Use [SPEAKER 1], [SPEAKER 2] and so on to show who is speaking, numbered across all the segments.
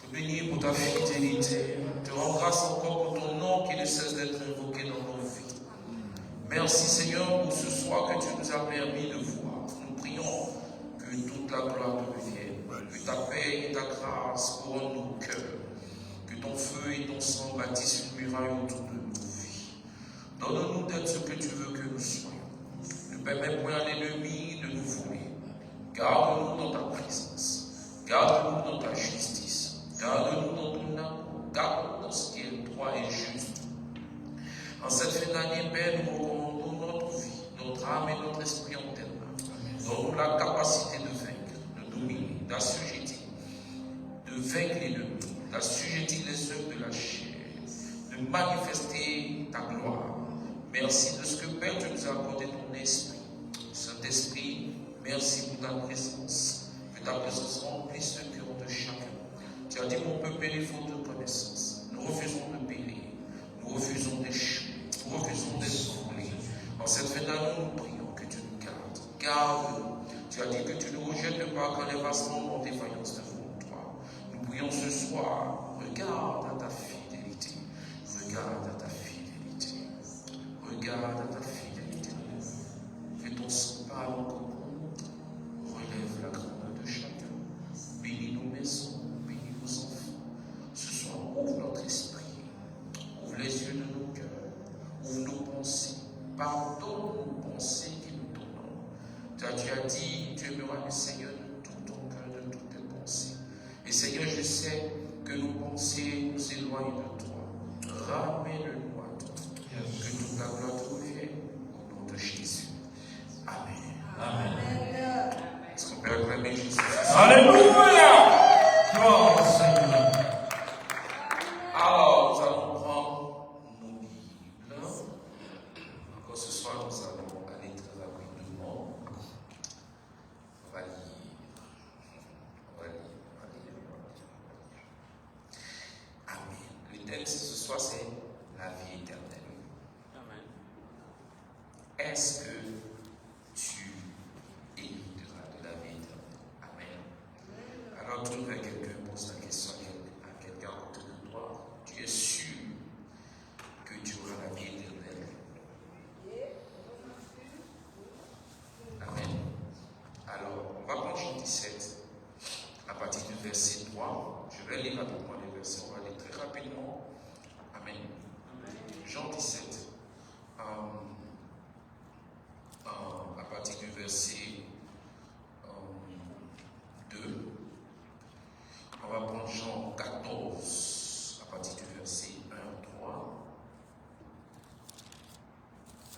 [SPEAKER 1] te bénis pour ta fidélité. Te rends grâce encore pour ton nom qui ne cesse d'être invoqué dans nos vies. Merci Seigneur pour ce soir que tu nous as permis de voir. Nous prions que toute la gloire te revienne, que ta paix et ta grâce couronnent nos cœurs, que ton feu et ton sang bâtissent une muraille autour de nos vies. Donne-nous d'être ce que tu veux que nous soyons. Ne permets point à l'ennemi de nous voler. Garde-nous dans ta présence. Garde-nous dans ta justice. Garde-nous dans ton amour. Garde-nous dans ce qui est droit et juste. En cette fin d'année, Père, nous recommandons notre vie, notre âme et notre esprit en tes mains. Donne-nous la capacité de vaincre, de dominer, d'assujettir, de vaincre l'ennemi, d'assujettir les œuvres de la chair, de manifester ta gloire. Merci de ce que, Père, tu nous as accordé ton esprit. Saint-Esprit, merci pour ta présence. Que ta présence remplisse le cœur de chacun. Tu as dit, mon peuple est faute de connaissance. Nous refusons de périr. Nous refusons d'échouer. Nous refusons d'être volés. En cette fin d'année, nous prions que tu nous gardes. Garde-nous. Tu as dit que tu ne rejettes pas quand les vassements ont défaillance devant toi. Nous prions ce soir. Regarde à ta fidélité. Regarde à ta fidélité. Regarde à ta fidélité. Fais ton sang par encore. Relève la grandeur de chacun. Bénis nos maisons. Bénis nos enfants. Ce soir, ouvre notre esprit. Ouvre les yeux de nos cœurs. Ouvre nos pensées. Pardonne nos pensées qui nous tournent. Tu as dit, tu aimeras le Seigneur de tout ton cœur, de toutes tes pensées. Et Seigneur, je sais que nos pensées nous éloignent de toi. Ramène-nous à toi. Que toute la gloire te revienne au nom de Jésus. Amen.
[SPEAKER 2] Amen.
[SPEAKER 1] Est-ce qu'on peut acclamer Jésus?
[SPEAKER 2] Alléluia! Gloire au Seigneur.
[SPEAKER 1] Alors, nous allons prendre nos Bibles. Encore ce soir, nous allons aller très rapidement. On va lire. On va lire. Amen. Le texte ce soir, c'est la vie éternelle. Amen. Est-ce que tu hériteras de la vie éternelle? Amen. Alors, tourne vers quelqu'un, pose la question à quelqu'un autour de toi. Tu es sûr que tu auras la vie éternelle? Amen. Alors, on va prendre Jean 17, à partir du verset 3. Je vais lire rapidement les versets, on va lire très rapidement. Amen. Jean 17, à partir du verset 2. On va prendre Jean 14, à partir du verset 1 à 3.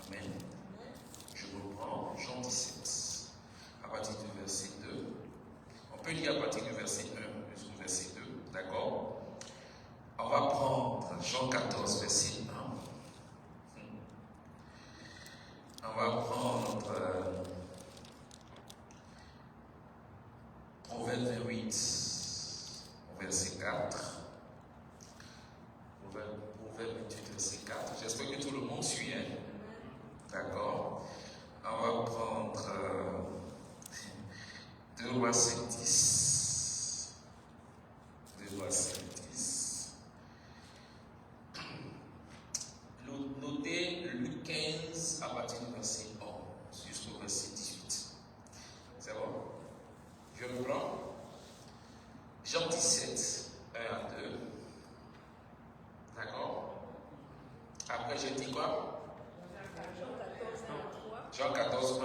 [SPEAKER 1] Amen. Je reprends Jean 17, à partir du verset 2. On peut lire à partir du verset 1 jusqu'au verset 2, d'accord? On va prendre Jean 14, verset 1. On va prendre Proverbe 28, verset 4. Proverbe 28, verset 4. J'espère que tout le monde suit. Hein? D'accord. On va prendre 2 Rois 5, 10. 2 Rois 5, 10. Notez Luc 15 à partir du verset 11 jusqu'au verset 18. C'est bon? Je reprends. Jean 17, 1 à 2. D'accord? Après, j'ai dit quoi? Jean 14, 1.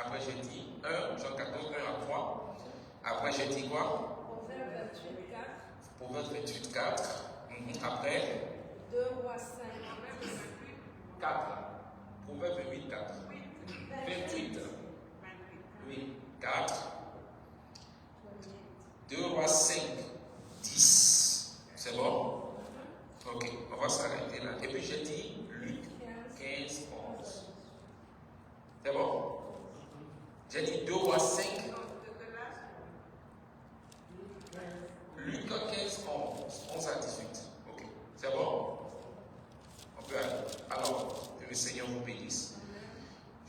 [SPEAKER 1] Après, j'ai dit 1. Jean 14, 1 à 3. Après, j'ai dit quoi? Proverbe 28, 4. Après?
[SPEAKER 3] 2 Rois 5.
[SPEAKER 1] 4. Proverbe 28, 4. 28. Oui, 4. 2 Rois 5, 10. C'est bon? Ok, on va s'arrêter là. Et puis j'ai dit Luc 15, 11. C'est bon? J'ai dit 2 Rois 5. Luc 15, 11. 11 à 18. Ok, c'est bon? On peut aller. Alors, que le Seigneur vous bénisse.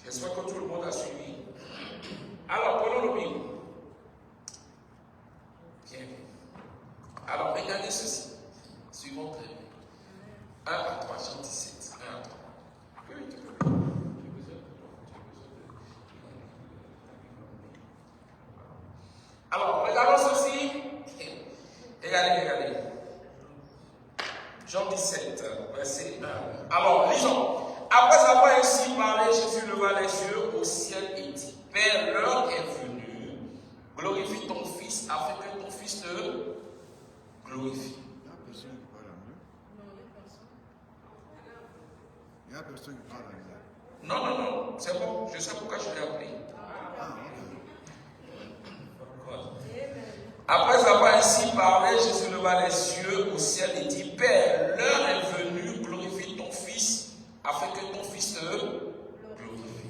[SPEAKER 1] J'espère que tout le monde a suivi. Alors, prenons le Bible. Bien. Alors, regardez ceci. Suivons très bien. 1 à 3, Jean 17. 1 à 3. Oui, tu peux. Alors, regardons ceci. Regardez. Jean 17, verset 1. Alors, lisons. Après avoir ainsi parlé, Jésus leva les yeux au ciel et dit, Père, l'heure est venue, glorifie ton Fils, afin que ton Fils te glorifie.
[SPEAKER 2] Il y a personne qui parle anglais.
[SPEAKER 1] Non, c'est bon, je sais pourquoi je l'ai appelé. Après avoir ainsi parlé, Jésus leva les yeux au ciel et dit, Père, l'heure est venue, glorifie ton Fils, afin que ton Fils te glorifie.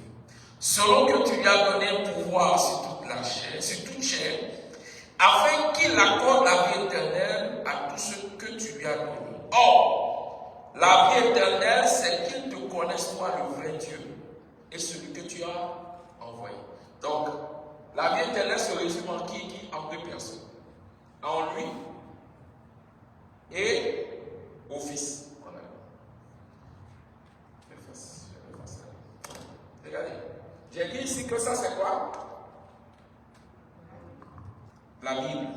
[SPEAKER 1] Selon que tu lui as donné pouvoir sur toute la chair, sur toute chair, afin qu'il accorde la vie éternelle à tous ceux que tu lui as donné. Or, la vie éternelle, c'est qu'ils te connaissent toi, le vrai Dieu, et celui que tu as envoyé. Donc, la vie éternelle se résume en qui? En deux personnes. En lui et au Fils. Regardez. J'ai dit ici que ça c'est quoi? La Bible.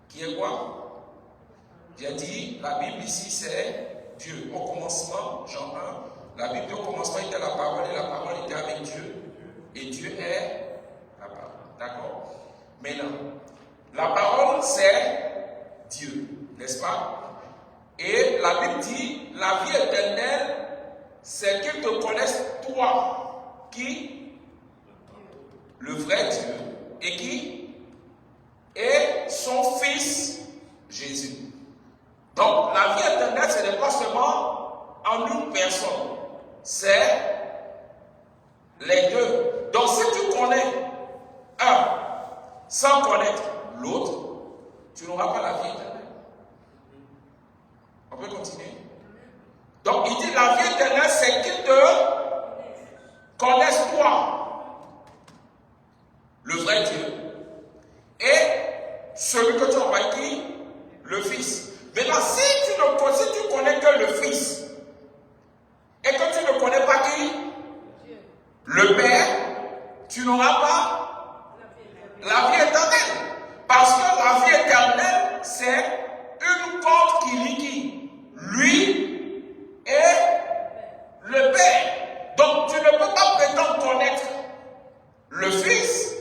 [SPEAKER 1] Qui est quoi? J'ai dit, la Bible ici c'est Dieu. Au commencement, Jean 1, la Bible au commencement était la parole et la parole était avec Dieu. Et Dieu est la parole. D'accord? Maintenant, la parole c'est Dieu, n'est-ce pas? Et la Bible dit, la vie éternelle, c'est qu'ils te connaissent toi, qui? Le vrai Dieu. Et qui? Et son Fils, Jésus. Donc, la vie éternelle, ce n'est pas seulement en une personne, c'est les deux. Donc, si tu connais un sans connaître l'autre, tu n'auras pas la vie éternelle. On peut continuer. Donc, il dit la vie éternelle, c'est qu'ils te connaissent toi, le vrai Dieu, et celui que tu as envoyé, le Fils. Maintenant, si tu connais que le Fils, et que tu ne connais pas qui? Le Père, tu n'auras pas la vie éternelle. Parce que la vie éternelle, c'est une corde qui lie qui? Lui et le Père. Donc, tu ne peux pas prétendre connaître le Fils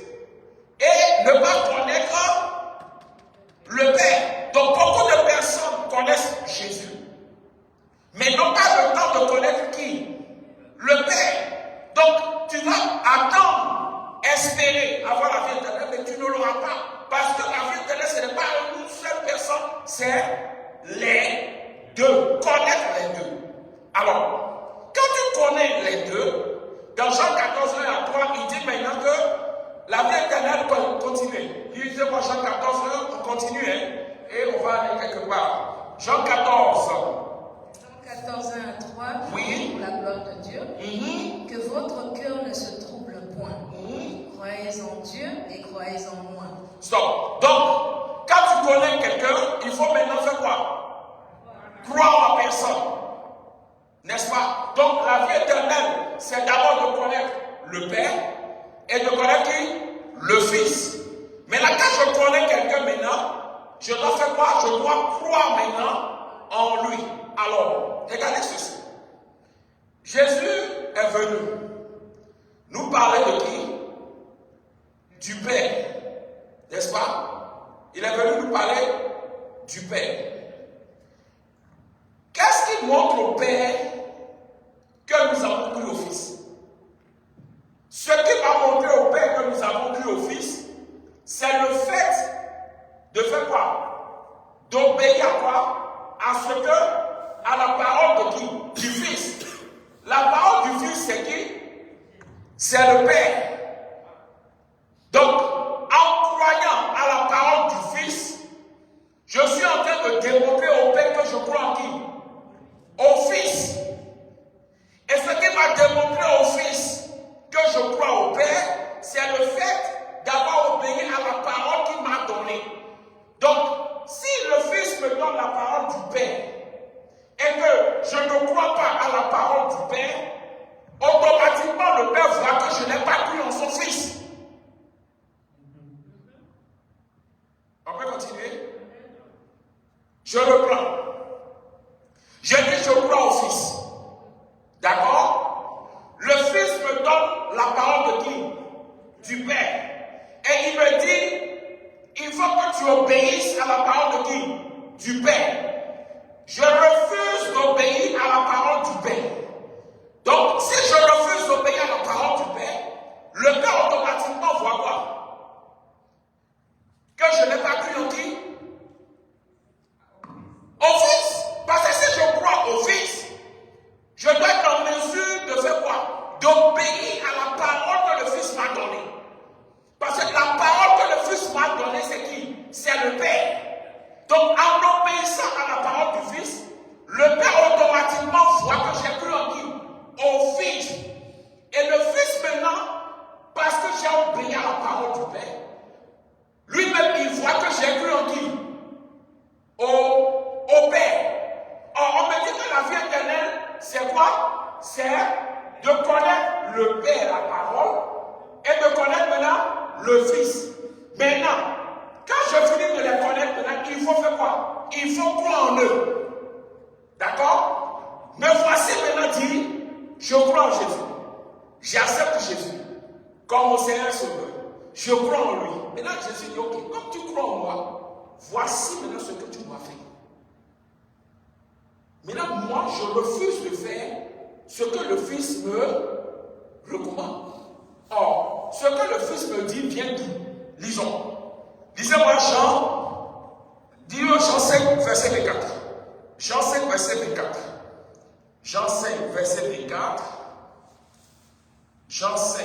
[SPEAKER 1] et ne pas connaître le Père. Donc, beaucoup de personnes connaissent Jésus, mais n'ont pas le temps de connaître qui? Le Père. Donc, tu vas attendre, espérer avoir la vie éternelle, mais tu ne l'auras pas. Parce que la vie éternelle, ce n'est pas une seule personne, c'est les deux. Connaître les deux. Alors, quand tu connais les deux, dans Jean 14, 1 à 3, il dit maintenant que la vie éternelle peut continuer. Lisez-moi Jean 14, 1, on continue, hein, et on va aller quelque part. Jean 14.
[SPEAKER 3] Jean 14, 1 à 3,
[SPEAKER 1] oui.
[SPEAKER 3] Pour la gloire de Dieu, que votre cœur ne se trouble point. Croyez en Dieu et croyez en moi.
[SPEAKER 1] Stop. Donc, quand tu connais quelqu'un, il faut maintenant faire quoi? Croire en personne. N'est-ce pas? Donc, la vie éternelle, c'est d'abord de connaître le Père et de connaître qui? Le Fils. Mais là, quand je connais quelqu'un maintenant, je dois faire quoi? Je dois croire maintenant en lui. Alors, regardez ceci. Jésus est venu nous parler de qui? Du Père. N'est-ce pas? Il est venu nous parler du Père. Qu'est-ce qu'il montre au Père que nous avons cru au Fils? Ce qu'il va montrer au Père que nous avons cru au Fils, c'est le fait de faire quoi? D'obéir à quoi? À ce que, à la parole de qui? Du Fils. La parole du Fils, c'est qui? C'est le Père. Donc, en croyant à la parole du Fils, je suis en train de démontrer au Père que je crois en qui? Au Fils. Et ce qui va démontrer au Fils que je crois au Père, c'est le fait d'avoir obéi à la parole qu'il m'a donnée. Donc, si le je ne crois pas à la parole du Père, automatiquement le Père voit que je n'ai pas cru en son Fils. On peut continuer? Je reprends. Je dis je crois au Fils. D'accord? Le Fils me donne la parole de qui? Du Père. Et il me dit, il faut que tu obéisses à la parole de qui? Du Père. Je refuse d'obéir à la parole du Père. Donc, si je refuse d'obéir à la parole du Père, le Père automatiquement voit quoi? Que je n'ai pas cru en qui? Au Fils. Parce que si je crois au Fils, je dois être en mesure de faire quoi? D'obéir à la parole que le Fils m'a donnée. Parce que la parole que le Fils m'a donnée, c'est qui? C'est le Père. Donc, en obéissant à la parole du Fils, le Père automatiquement voit que j'ai cru en qui? Au Fils. Et le Fils maintenant, parce que j'ai obéi à la parole du Père, lui-même, il voit que j'ai cru en qui? Au Père. Or, on me dit que la vie éternelle, c'est quoi? C'est de connaître le Père, la parole, et de connaître maintenant le Fils. Maintenant, quand je finis de les connaître maintenant, il faut faire quoi? Il faut croire en eux. D'accord? Mais voici maintenant dit, je crois en Jésus. J'accepte Jésus comme mon Seigneur Sauveur. Je crois en lui. Maintenant, Jésus dit, ok, comme tu crois en moi, voici maintenant ce que tu dois faire. Maintenant, moi, je refuse de faire ce que le Fils me recommande. Or, ce que le Fils me dit vient d'où? Lisons. Lisez-moi Jean 5, verset 24. Jean 5, verset 24. Jean 5, verset 24. Jean 5,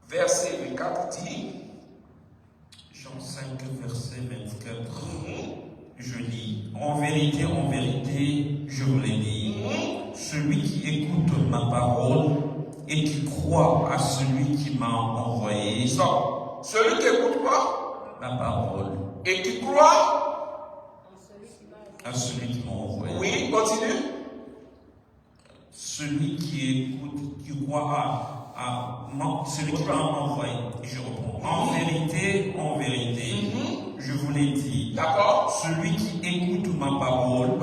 [SPEAKER 1] verset 24 dit.
[SPEAKER 4] Jean 5, verset 24. Je lis, en vérité, je vous l'ai dit, celui qui écoute ma parole et qui croit à celui qui m'a envoyé.
[SPEAKER 1] Celui qui écoute quoi?
[SPEAKER 4] La parole.
[SPEAKER 1] Et qui croit
[SPEAKER 4] à celui qui m'a envoyé.
[SPEAKER 1] Oui, continue.
[SPEAKER 4] Celui qui écoute, qui croit celui qui m'a envoyé. Je reprends. En vérité, je vous l'ai dit.
[SPEAKER 1] D'accord.
[SPEAKER 4] Celui qui écoute ma parole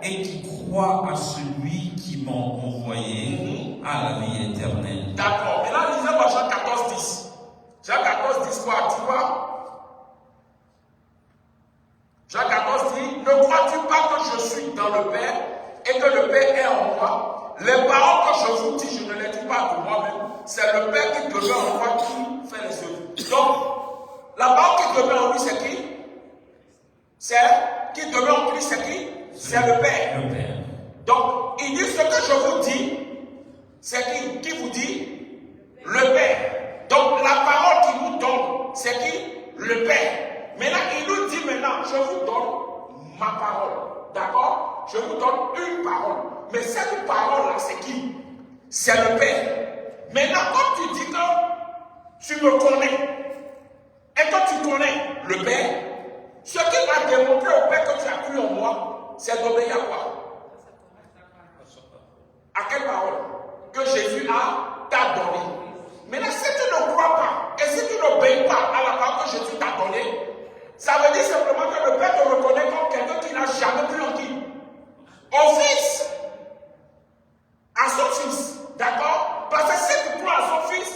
[SPEAKER 4] et qui croit à celui qui m'a envoyé à la vie éternelle.
[SPEAKER 1] D'accord. Maintenant, lisez-moi Jean 14, 10. Jean 14, 10 quoi? Tu vois? Jean 14 dit, ne crois-tu pas que je suis dans le Père et que le Père est en moi? Les paroles que je vous dis, je ne les dis pas de moi-même. C'est le Père qui demeure en moi qui fait les œuvres. Donc, la parole qui demeure en lui, c'est qui? C'est qui demeure en Christ, c'est qui? C'est le Père.
[SPEAKER 4] Le Père.
[SPEAKER 1] Donc, il dit ce que je vous dis, c'est qui? Qui vous dit? Le Père. Donc, la parole qu'il nous donne, c'est qui? Le Père. Maintenant, il nous dit maintenant, je vous donne ma parole. D'accord? Je vous donne une parole. Mais cette parole-là, c'est qui? C'est le Père. Maintenant, quand tu dis que tu me connais, et que tu connais le Père, ce qui va démontrer au Père que tu as cru en moi, c'est d'obéir à quoi? À quelle parole? Que Jésus t'a donné. Maintenant, si tu ne crois pas, et si tu n'obéis pas à la parole que Jésus t'a donnée, ça veut dire simplement que le Père te reconnaît comme quelqu'un qui n'a jamais cru en qui? Au Fils. À son Fils. D'accord? Parce que si tu crois à son Fils,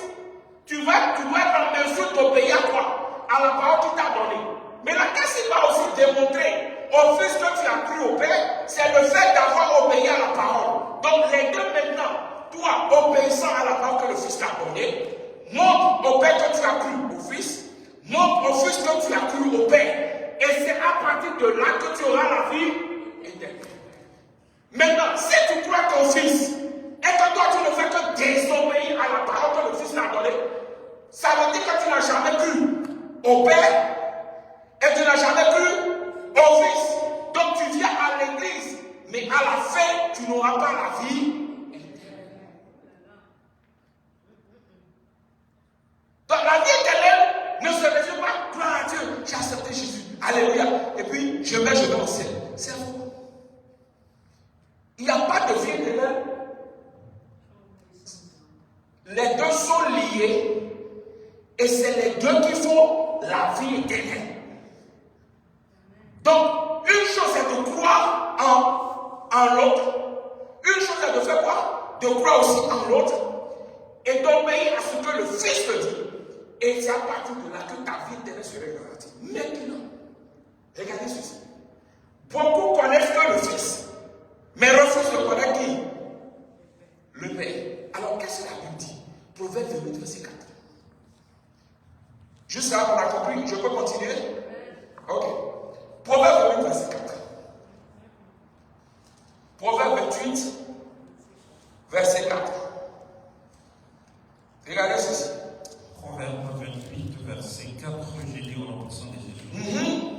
[SPEAKER 1] tu dois être en mesure d'obéir à quoi? À la parole qu'il t'a donnée. Maintenant, qu'est-ce qu'il va aussi démontrer au Fils que tu as cru au Père? C'est le fait d'avoir obéi à la parole. Donc, les deux maintenant, toi, obéissant à la parole que le Fils t'a donnée, montre au Père que tu as cru au Fils, montre au Fils que tu as cru au Père. Et c'est à partir de là que tu auras la vie éternelle. Maintenant, si tu crois qu'au Fils, et que toi tu ne fais que désobéir à la parole que le Fils t'a donnée, ça veut dire que tu n'as jamais cru au Père et tu n'as jamais cru au Fils. Donc tu viens à l'église, mais à la fin, tu n'auras pas la vie. Donc la vie éternelle ne se résume pas, gloire à Dieu, j'ai accepté Jésus, alléluia, et puis je vais au ciel. C'est faux. Et c'est les deux qui font la vie éternelle. Donc, une chose est de croire en l'autre. Une chose est de faire quoi? De croire aussi en l'autre. Et d'obéir à ce que le Fils te dit. Et c'est à partir de là que ta vie éternelle sera garantie. Maintenant, regardez ceci. Beaucoup connaissent que le Fils, mais refusent de connaître qui? Le Père. Alors, qu'est-ce que la Bible dit? Proverbe 28, verset 4. Juste là, on a compris. Je peux continuer? Ok. Proverbe 28, verset 4. Proverbe 28, verset 4. Regardez ceci.
[SPEAKER 4] Proverbe 28, verset 4, j'ai dit au nom de Jésus. Oui.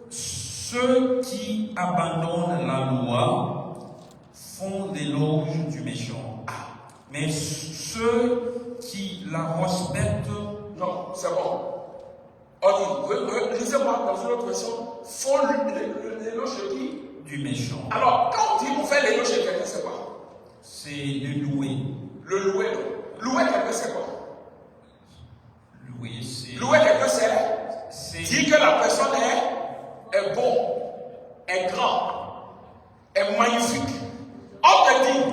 [SPEAKER 4] Ceux qui abandonnent la loi font l'éloge du méchant. Mais ceux qui la respectent...
[SPEAKER 1] Non, c'est bon. On dit, lisez-moi dans une autre version, font l'éloge de qui?
[SPEAKER 4] Du méchant.
[SPEAKER 1] Alors, quand on dit on fait l'éloge de quelqu'un, c'est quoi?
[SPEAKER 4] C'est le louer.
[SPEAKER 1] Le louer, non. Louer quelqu'un, c'est quoi?
[SPEAKER 4] Louer, c'est...
[SPEAKER 1] Louer quelqu'un, c'est dire que la personne est bon, est grand, est magnifique. On te dit,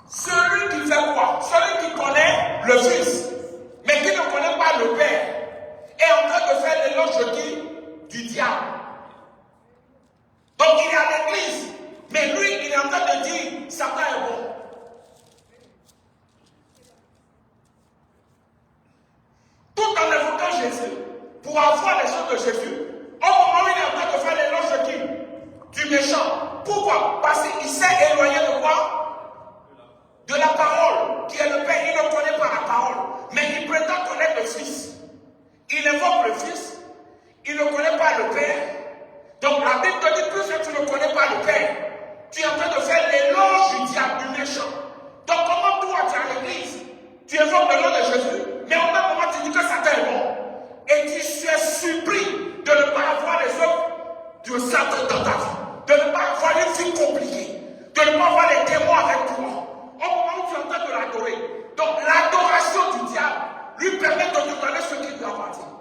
[SPEAKER 1] celui qui fait quoi? Celui qui connaît le Fils, mais qui ne connaît pas le Père, est en train de faire l'éloge de qui? Du diable. Donc il est à l'église, mais lui, il est en train de dire, Satan est bon. Tout en évoquant Jésus, pour avoir les choses de Jésus, au moment où il est en train de faire l'éloge de qui? Du méchant. Pourquoi? Parce qu'il s'est éloigné de quoi? De la parole, qui est le Père. Il ne connaît pas la parole, mais il prétend connaître le Fils. Il évoque le Fils, il ne connaît pas le Père. Donc la Bible te dit, plus que tu ne connais pas le Père, tu es en train de faire l'éloge du diable, du méchant. Donc comment toi tu es à l'église, tu évoques le nom de Jésus, mais au même moment tu dis que Satan est bon. Et tu es surpris de ne pas avoir les œuvres de Satan dans ta vie, de ne pas avoir une vie compliquée, de ne pas avoir les démons avec toi. Au moment où tu es en train de l'adorer. Donc l'adoration du diable lui permet de te donner ce qu'il lui appartient.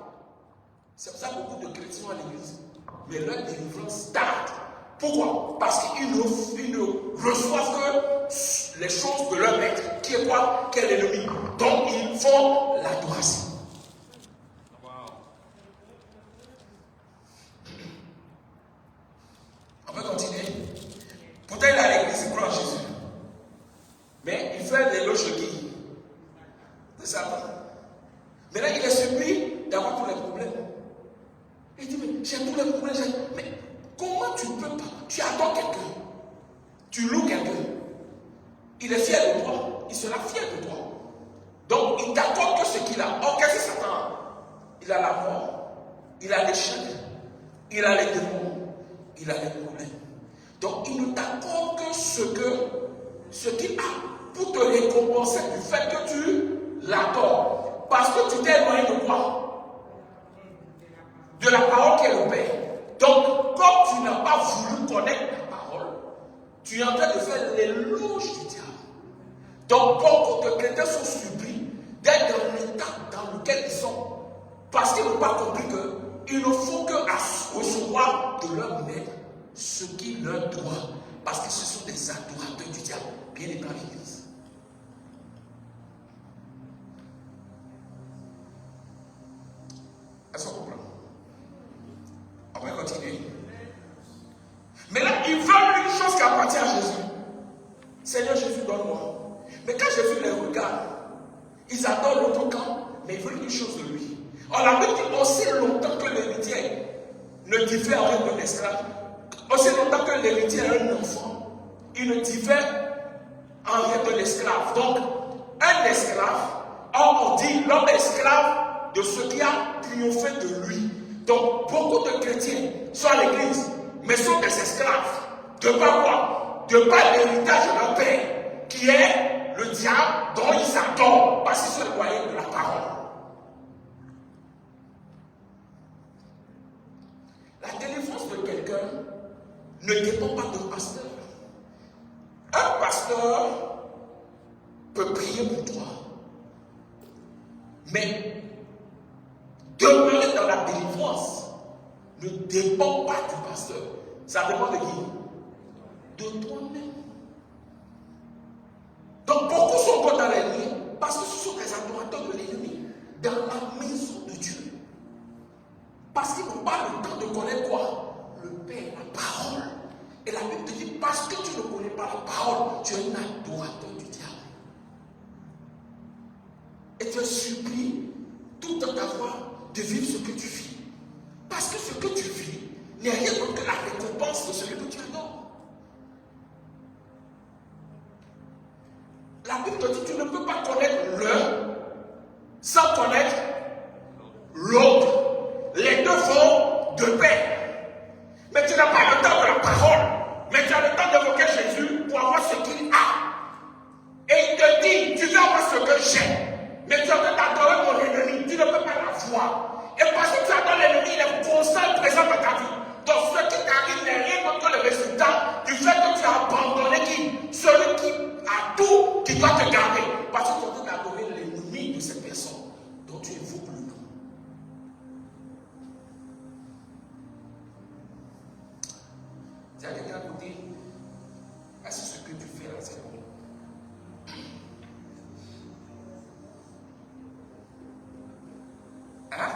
[SPEAKER 1] C'est pour ça que beaucoup de chrétiens à l'église, mais leur délivrance tarde. Pourquoi? Parce qu'ils ne reçoivent que les choses de leur maître, qui est quoi? Qui est l'ennemi. Donc ils font l'adoration. On peut continuer. Pourtant il est à l'église, il croit en Jésus. Mais il fait l'éloge de qui? De Satan. Maintenant il est surpris d'avoir tous les problèmes. Il dit, mais j'ai tous les problèmes. Mais comment tu peux pas? Tu adores quelqu'un. Tu loues quelqu'un. Il est fier de toi. Il sera fier de toi. Donc, il t'accorde que ce qu'il a. Or, qu'est-ce que Satan? Il a la mort. Il a les chaînes. Il a les démons. Il a les problèmes. Donc, il ne t'accorde que ce qu'il a pour te récompenser du fait que tu l'adores. Parce que tu t'es éloigné de quoi? De la parole qui est le Père. Donc, comme tu n'as pas voulu connaître la parole, tu es en train de faire l'éloge du diable. Donc, beaucoup de chrétiens sont surpris d'être dans l'état dans lequel ils sont. Parce qu'ils n'ont pas compris qu'ils ne font que recevoir de leur maître ce qui leur doit. Parce que ce sont des adorateurs du diable, bien étant à l'église. Est-ce qu'on comprend? On va continuer. Mais là, ils veulent une chose qui appartient à Jésus. Seigneur Jésus, donne-moi. Mais quand Jésus les regarde, ils adorent l'autre camp, mais ils veulent une chose de lui. On a dit aussi longtemps que l'héritier ne diffère rien d'un esclave, aussi longtemps que l'héritier est un enfant, il ne diffère en rien de l'esclave. Donc, un esclave, on dit l'homme esclave de ce qui a triomphé de lui. Donc, beaucoup de chrétiens sont à l'église, mais sont des esclaves. De par quoi? De par l'héritage de leur père, qui est le diable dont ils adorent, parce qu'ils sont éloignés de la parole. La délivrance de quelqu'un ne dépend pas d'un pasteur. Un pasteur peut prier pour toi, demeurer dans la délivrance ne dépend pas du pasteur. Ça dépend de qui? De toi-même. Donc beaucoup sont encore dans l'ennemi parce que ce sont des adorateurs de l'ennemi dans la maison de Dieu. Parce qu'ils n'ont pas le temps de connaître quoi? Le Père, la parole. Et la Bible te dit, parce que tu ne connais pas la parole, tu es un adorateur du diable. Et tu es supplié tout en d'avoir de vivre ce que tu vis. Parce que ce que tu vis n'est rien d'autre que la récompense de celui que tu adores. La Bible te dit, tu ne peux pas connaître l'un sans connaître l'autre. Les deux vont de pair. Mais tu n'as pas le temps de la parole. Mais tu as le temps d'évoquer Jésus pour avoir ce qu'il a. Et il te dit, tu veux avoir ce que j'ai. Mais tu as envie d'adorer mon ennemi. Tu ne peux pas la voir. Et parce que tu adores l'ennemi, il est constant présent dans ta vie. Donc ce qui t'arrive n'est rien d'autre que le résultat du fait que tu as abandonné qui? Celui qui a tout, qui doit te garder. Parce que tu as envie d'adorer l'ennemi de cette personne dont tu évoques le nom. Dis à quelqu'un à côté, est-ce que ce que tu fais là, c'est bon? Hein?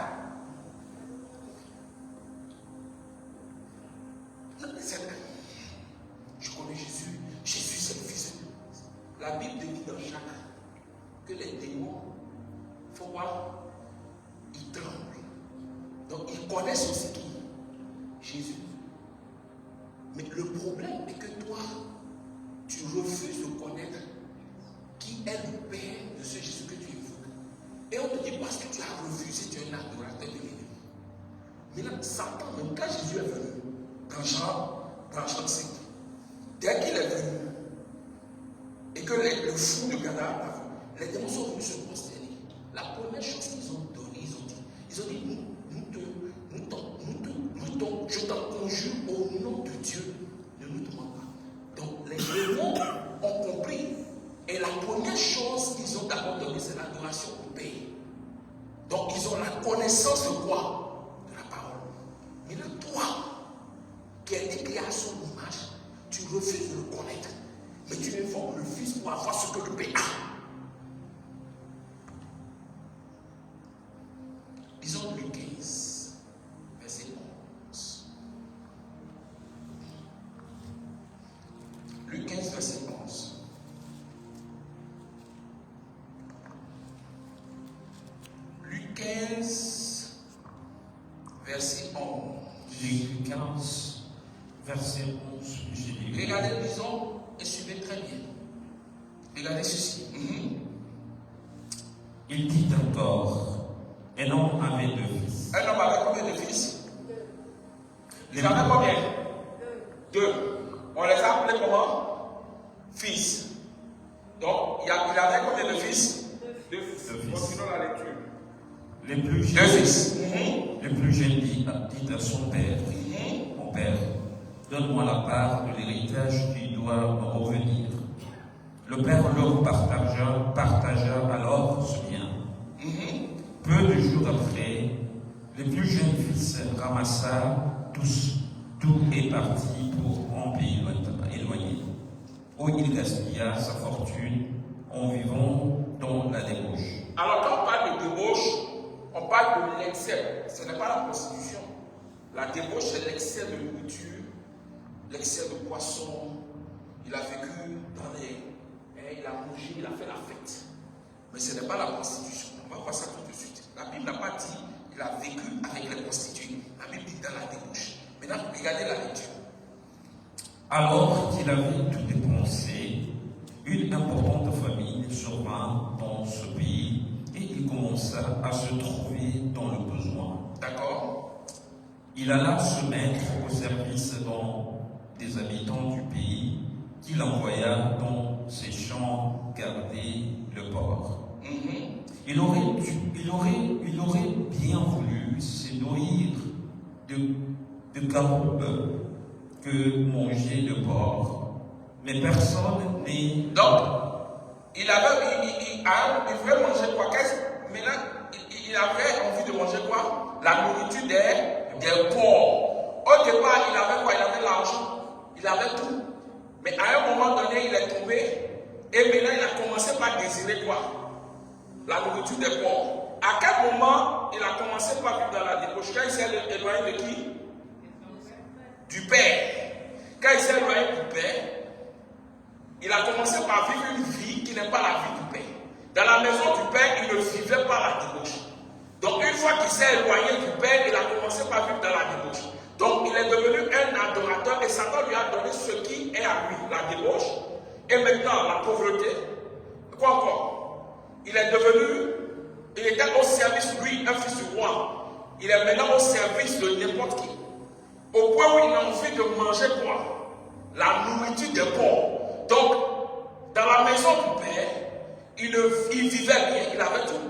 [SPEAKER 1] Non, mais c'est vrai. Je connais Jésus. Jésus, c'est le Fils de Dieu. La Bible dit dans Jacques que les démons, il faut voir, ils tremblent. Donc, ils connaissent aussi qui? Jésus. Mais le problème est que toi, tu refuses de connaître qui est le Père de ce Jésus que tu évoques. Et on te dit parce que tu as refusé, tu es un adorateur de l'ennemi. Maintenant, Satan, même quand Jésus est venu, dans Jean 5, dès qu'il est venu, et que le fou de Gadara a vu, les démons sont venus se prosterner. La première chose qu'ils ont donnée, ils ont dit, je t'en conjure au nom de Dieu, ne nous demande pas. Donc les démons ont compris. Et la première chose qu'ils ont d'abord donnée, c'est l'adoration au Père. Donc ils ont la connaissance de quoi? De la parole. Mais là, toi, qui a été créé à son image, tu refuses de le connaître. Mais tu invoques le Fils pour avoir ce que le Père a. Disons Luc 15, verset 11. Luc 15, verset 11. Luc 15, verset 11.
[SPEAKER 4] Luc 15, verset 11. J'ai dit.
[SPEAKER 1] Regardez le bison et suivez très bien. Regardez ceci.
[SPEAKER 4] Il dit encore, un homme avait deux fils.
[SPEAKER 1] Un homme avait combien de fils? Ils avaient combien? Deux. On les a appelés comment? Fils. Donc, il avait combien de fils? Deux fils. Continuons la lecture.
[SPEAKER 4] Les plus jeunes,
[SPEAKER 1] Deux fils.
[SPEAKER 4] Le plus jeune dit à son père, mon père, donne-moi la part de l'héritage qui doit me revenir. Le père leur partagea alors ce bien. Peu de jours après, le plus jeune fils ramassa tout est parti pour un pays éloigné, où il gaspilla sa fortune en vivant dans la débauche.
[SPEAKER 1] Alors, quand on parle de débauche, on parle de l'excès. Ce n'est pas la prostitution. La débauche, c'est l'excès de nourriture, l'excès de poisson. Il a vécu dans les. Il a mangé, il a fait la fête. Mais ce n'est pas la prostitution. On va voir ça tout de suite. La Bible n'a pas dit qu'il a vécu avec les prostituées. La Bible dit dans la débauche. Maintenant, regardez la lecture.
[SPEAKER 4] Alors qu'il avait tout dépensé, une importante famine survint dans ce pays et il commença à se trouver dans le besoin.
[SPEAKER 1] D'accord?
[SPEAKER 4] Il alla se mettre au service des habitants du pays qu'il envoya dans ses champs garder le porc. Il aurait bien voulu se nourrir de carottes que manger le porc, mais personne n'est.
[SPEAKER 1] Donc, il voulait manger quoi? Mais là, il il avait envie de manger quoi? La nourriture des porcs. Au départ, il avait quoi? Il avait l'argent, il avait tout. Mais à un moment donné, il est tombé et maintenant il a commencé par désirer quoi? La nourriture des porcs. À quel moment il a commencé par vivre dans la débauche? Quand il s'est éloigné de qui? Du Père. Quand il s'est éloigné du Père, il a commencé par vivre une vie qui n'est pas la vie du Père. Dans la maison du Père, il ne vivait pas la débauche. Donc une fois qu'il s'est éloigné du Père, il a commencé par vivre dans la débauche. Donc il est devenu un adorateur et Satan lui a donné ce qui est à lui, la débauche. Et maintenant la pauvreté. Quoi encore? Il était au service, lui, un fils du roi. Il est maintenant au service de n'importe qui. Au point où il a envie de manger quoi? La nourriture des porcs. Donc, dans la maison du Père, il vivait bien, il avait tout.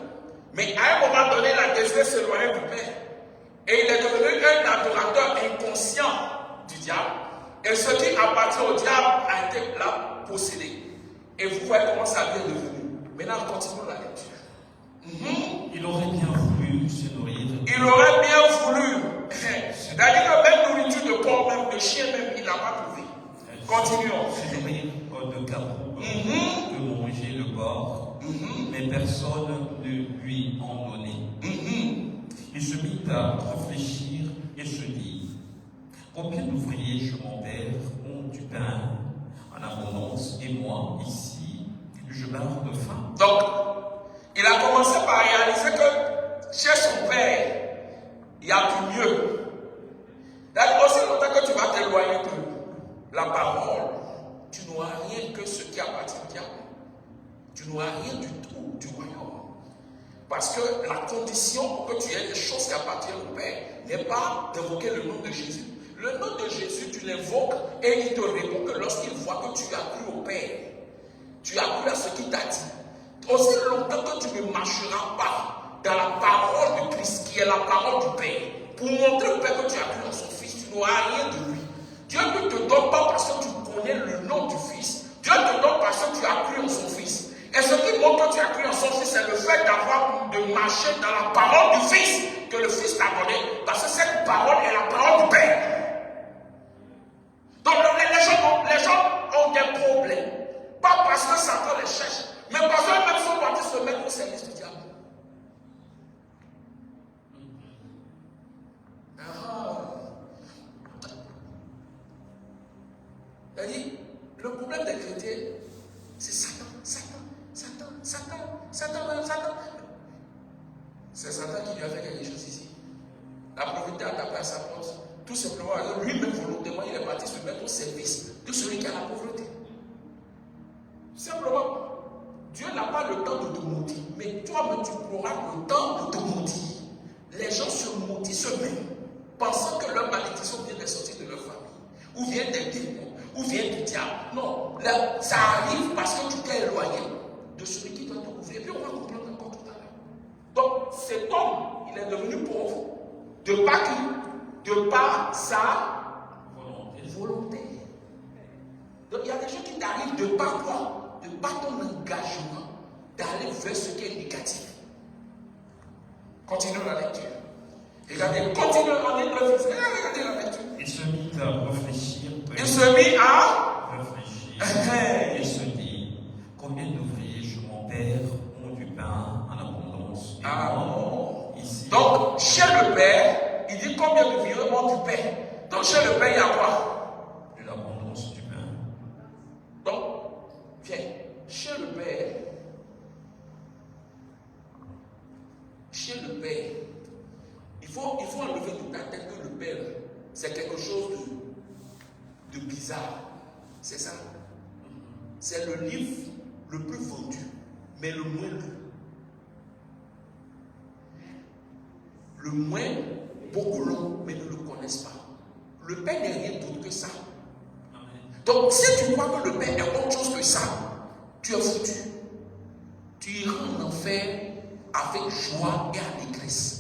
[SPEAKER 1] Mais à un moment donné, il a désiré s'éloigner du Père. Et il est devenu un adorateur inconscient du diable. Et ce qui appartient au diable a été là possédé. Et vous voyez comment ça vient devenu. Maintenant, continuons la lecture.
[SPEAKER 4] Il aurait bien voulu se nourrir.
[SPEAKER 1] Il aurait bien voulu. C'est-à-dire que même nourriture de porc, même de chien, même, il n'a pas trouvé. Continuons.
[SPEAKER 4] Se nourrir de carreaux, de manger le porc, mais personne ne lui en donnait. Il se mit à réfléchir et se dit: combien d'ouvriers chez mon père ont du pain en abondance et moi, ici, je meurs de faim?
[SPEAKER 1] Donc, il a commencé par réaliser que chez son père, il y a du mieux. D'ailleurs, aussi longtemps que tu vas t'éloigner de la parole, tu n'auras rien que ce qui appartient au diable. Tu n'auras rien du tout du royaume. Parce que la condition pour que tu aies des choses qui appartiennent au Père n'est pas d'invoquer le nom de Jésus. Le nom de Jésus, tu l'invoques et il te répond que lorsqu'il voit que tu as cru au Père, tu as cru à ce qu'il t'a dit. Aussi longtemps que tu ne marcheras pas dans la parole de Christ, qui est la parole du Père, pour montrer au Père que tu as cru en son Fils, tu n'auras rien de lui. Dieu ne te donne pas parce que tu connais le nom du Fils. Dieu te donne parce que tu as cru en son Fils. Et ce qui montre que tu as cru en son Fils, c'est le fait de marcher dans la parole du Fils que le Fils t'a donné, parce que cette parole est la parole du Père. Donc les gens ont des problèmes. Pas parce que Satan les cherche, mais parce qu'eux-mêmes sont partis se mettre au service du diable. C'est-à-dire, le problème des chrétiens, c'est Satan. C'est Satan qui lui a fait quelque chose ici. La pauvreté a tapé à sa porte. Tout simplement, lui-même volontairement, il est parti se mettre au service de celui qui a la pauvreté. Simplement, Dieu n'a pas le temps de te maudire, mais toi-même tu auras le temps de te maudire. Les gens se maudissent eux-mêmes, pensant que leur malédiction vient de sortir de leur famille, ou vient des démons, ou vient du diable. Non, là, ça arrive parce que tu t'es éloigné de celui qui doit te couvrir. Et puis on va comprendre encore tout à l'heure. Donc cet homme, il est devenu pauvre de par sa volonté. Donc il y a des gens qui t'arrivent de par quoi? De par ton engagement d'aller vers ce qui est négatif. Continuons la lecture. Regardez, continuons, on est regardez la lecture.
[SPEAKER 4] Il se mit à réfléchir.
[SPEAKER 1] Il se mit à
[SPEAKER 4] réfléchir. Il se dit: combien d'ouvriers chez mon père ont du pain en abondance? Et moi, ici.
[SPEAKER 1] Donc, chez le Père, il dit combien d'ouvriers ont du pain. Donc, chez le Père, il y a quoi?
[SPEAKER 4] De l'abondance du pain.
[SPEAKER 1] Donc, viens, chez le Père, il faut enlever toute ta tête que le Père, c'est quelque chose de bizarre. C'est ça. C'est le livre le plus vendu, mais le moins lu. Le moins, beaucoup l'ont, mais ne le connaissent pas. Le Père n'est rien d'autre que ça. Donc, si tu crois que le Père est autre chose que ça, tu es foutu. Tu iras en enfer avec joie et allégresse.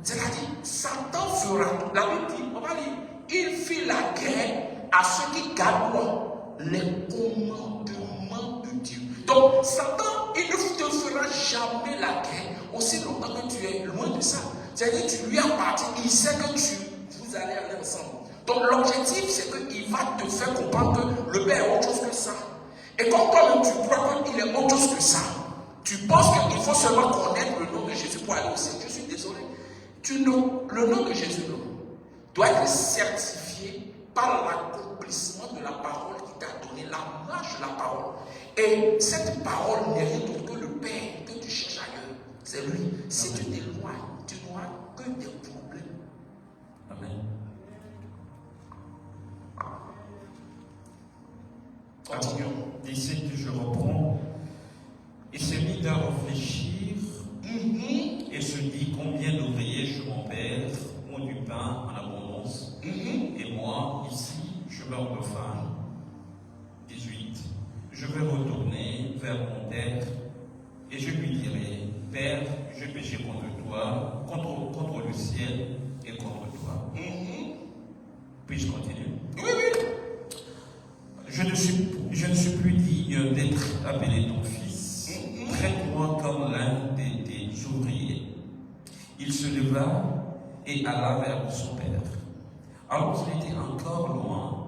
[SPEAKER 1] C'est-à-dire, Satan fera, la Bible dit, on va lire, il fit la guerre à ceux qui gardent les commandements de Dieu. Donc, Satan, il ne te fera jamais la guerre aussi longtemps que tu es loin de ça. C'est-à-dire que tu lui appartiens, il sait que vous allez aller ensemble. Donc l'objectif, c'est qu'il va te faire comprendre que le Père est autre chose que ça. Et comme toi-même tu crois qu'il est autre chose que ça, tu penses qu'il faut seulement connaître le nom de Jésus pour aller au ciel. Je suis désolé. Le nom de Jésus doit être certifié par l'accomplissement de la parole qui t'a donné, la marche de la parole. Et cette parole n'est rien d'autre que le Père que tu cherches ailleurs. C'est lui. Si tu t'éloignes, tu n'auras que des problèmes.
[SPEAKER 4] Amen.
[SPEAKER 1] Continuons.
[SPEAKER 4] D'ici que je reprends, il s'est mis à réfléchir et se dit combien d'ouvriers chez mon père ont du pain en abondance. Et moi, ici, je meurs de faim. 18. Je vais retourner vers mon père et je lui dirai, Père, j'ai péché contre toi, contre le ciel et contre toi. Puis-je continuer?
[SPEAKER 1] Oui, oui.
[SPEAKER 4] Je ne suis plus digne d'être appelé ton fils. Traite-moi comme l'un de tes ouvriers. Il se leva et alla vers son père. Alors qu'il était encore loin,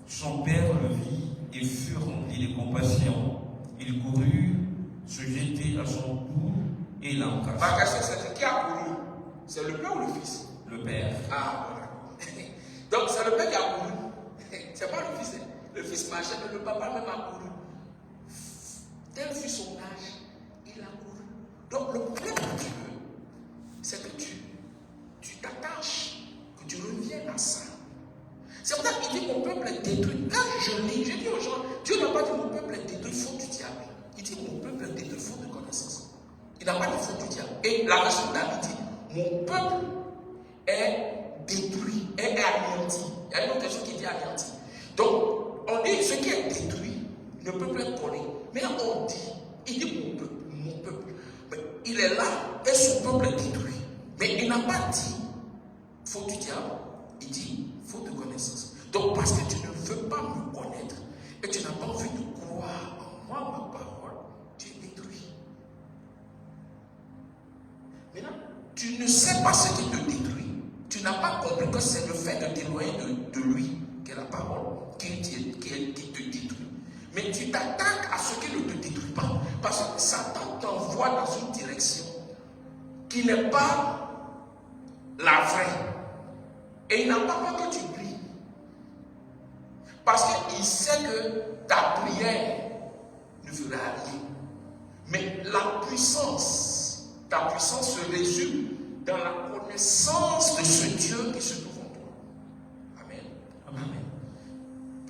[SPEAKER 4] son père le vit et fut rempli de compassion. Il courut, se jeter à son cou et l'embrassa.
[SPEAKER 1] Ma question, c'est qui a couru? C'est le père ou le fils?
[SPEAKER 4] Le père.
[SPEAKER 1] Ah, voilà. Donc c'est le père qui a couru. C'est pas le fils. Le fils marchait, mais le papa même a couru. Tel fut son âge, il a couru. Donc le problème que tu veux, c'est que tu t'attaches, que tu reviennes à ça. C'est pour ça qu'il dit mon peuple est détruit. Quand je lis, je dis aux gens, Dieu n'a pas dit mon peuple est détruit faute du diable. Il dit mon peuple est détruit faute de connaissance. Il n'a pas dit faute du diable. Et la version d'Abi dit mon peuple est détruit, est anéanti. Il y a une autre version qui dit anéanti. Donc, on dit ce qui est détruit ne peut plus être collé. Mais là, on dit, il dit mon peuple, mon peuple. Mais il est là et son peuple est détruit. Mais il n'a pas dit faute du diable. Il dit faute de connaissance. Donc, parce que tu ne veux pas me connaître et tu n'as pas envie de croire en moi, ma parole, tu es détruit. Maintenant, tu ne sais pas ce qui te détruit. Tu n'as pas compris que c'est le fait de t'éloigner de lui, qui est la parole, qui te détruit. Mais tu t'attaques à ce qui ne te détruit pas. Parce que Satan t'envoie dans une direction qui n'est pas la vraie. Et il n'a pas peur que tu pries. Parce qu'il sait que ta prière ne fera rien. Mais ta puissance se résume dans la connaissance de ce Dieu qui se trouve en toi. Amen. Amen.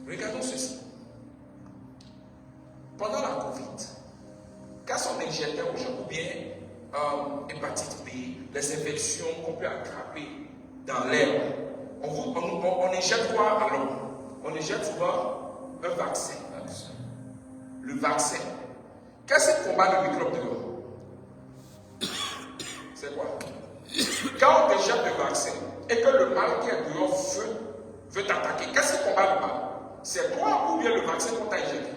[SPEAKER 1] Regardons ceci. Pendant la Covid, quand on injectait aux gens, ou bien hépatite B, les infections qu'on peut attraper dans l'air, on injecte quoi alors? On injecte souvent un vaccin. Le vaccin. Qu'est-ce que combat le microbe dehors? C'est quoi? Quand on injecte le vaccin et que le mal qui est dehors veut t'attaquer, qu'est-ce qui combat le mal? C'est toi ou bien le vaccin qu'on t'a injecté?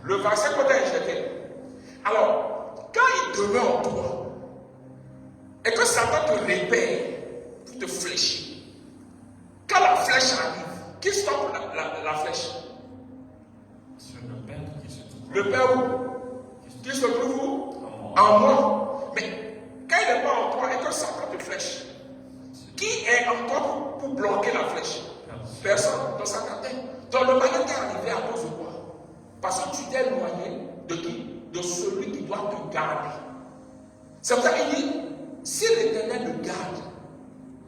[SPEAKER 1] Le vaccin qu'on t'a injecté. Alors, quand il demeure en toi et que Satan te répère pour te fléchir, quand la flèche arrive, qui stoppe la flèche?
[SPEAKER 4] C'est le Père qui se trouve.
[SPEAKER 1] Le Père où? Qui se trouve où? En moi. Mais quand il n'est pas en toi et que Satan te flèche, qui est en toi pour bloquer la flèche? Personne. Donc ça t'atteint. Donc le malheur t'est arrivé à cause de quoi? Parce que tu t'es éloigné de qui? De celui qui doit te garder. C'est pour ça qu'il dit, si l'Éternel le garde,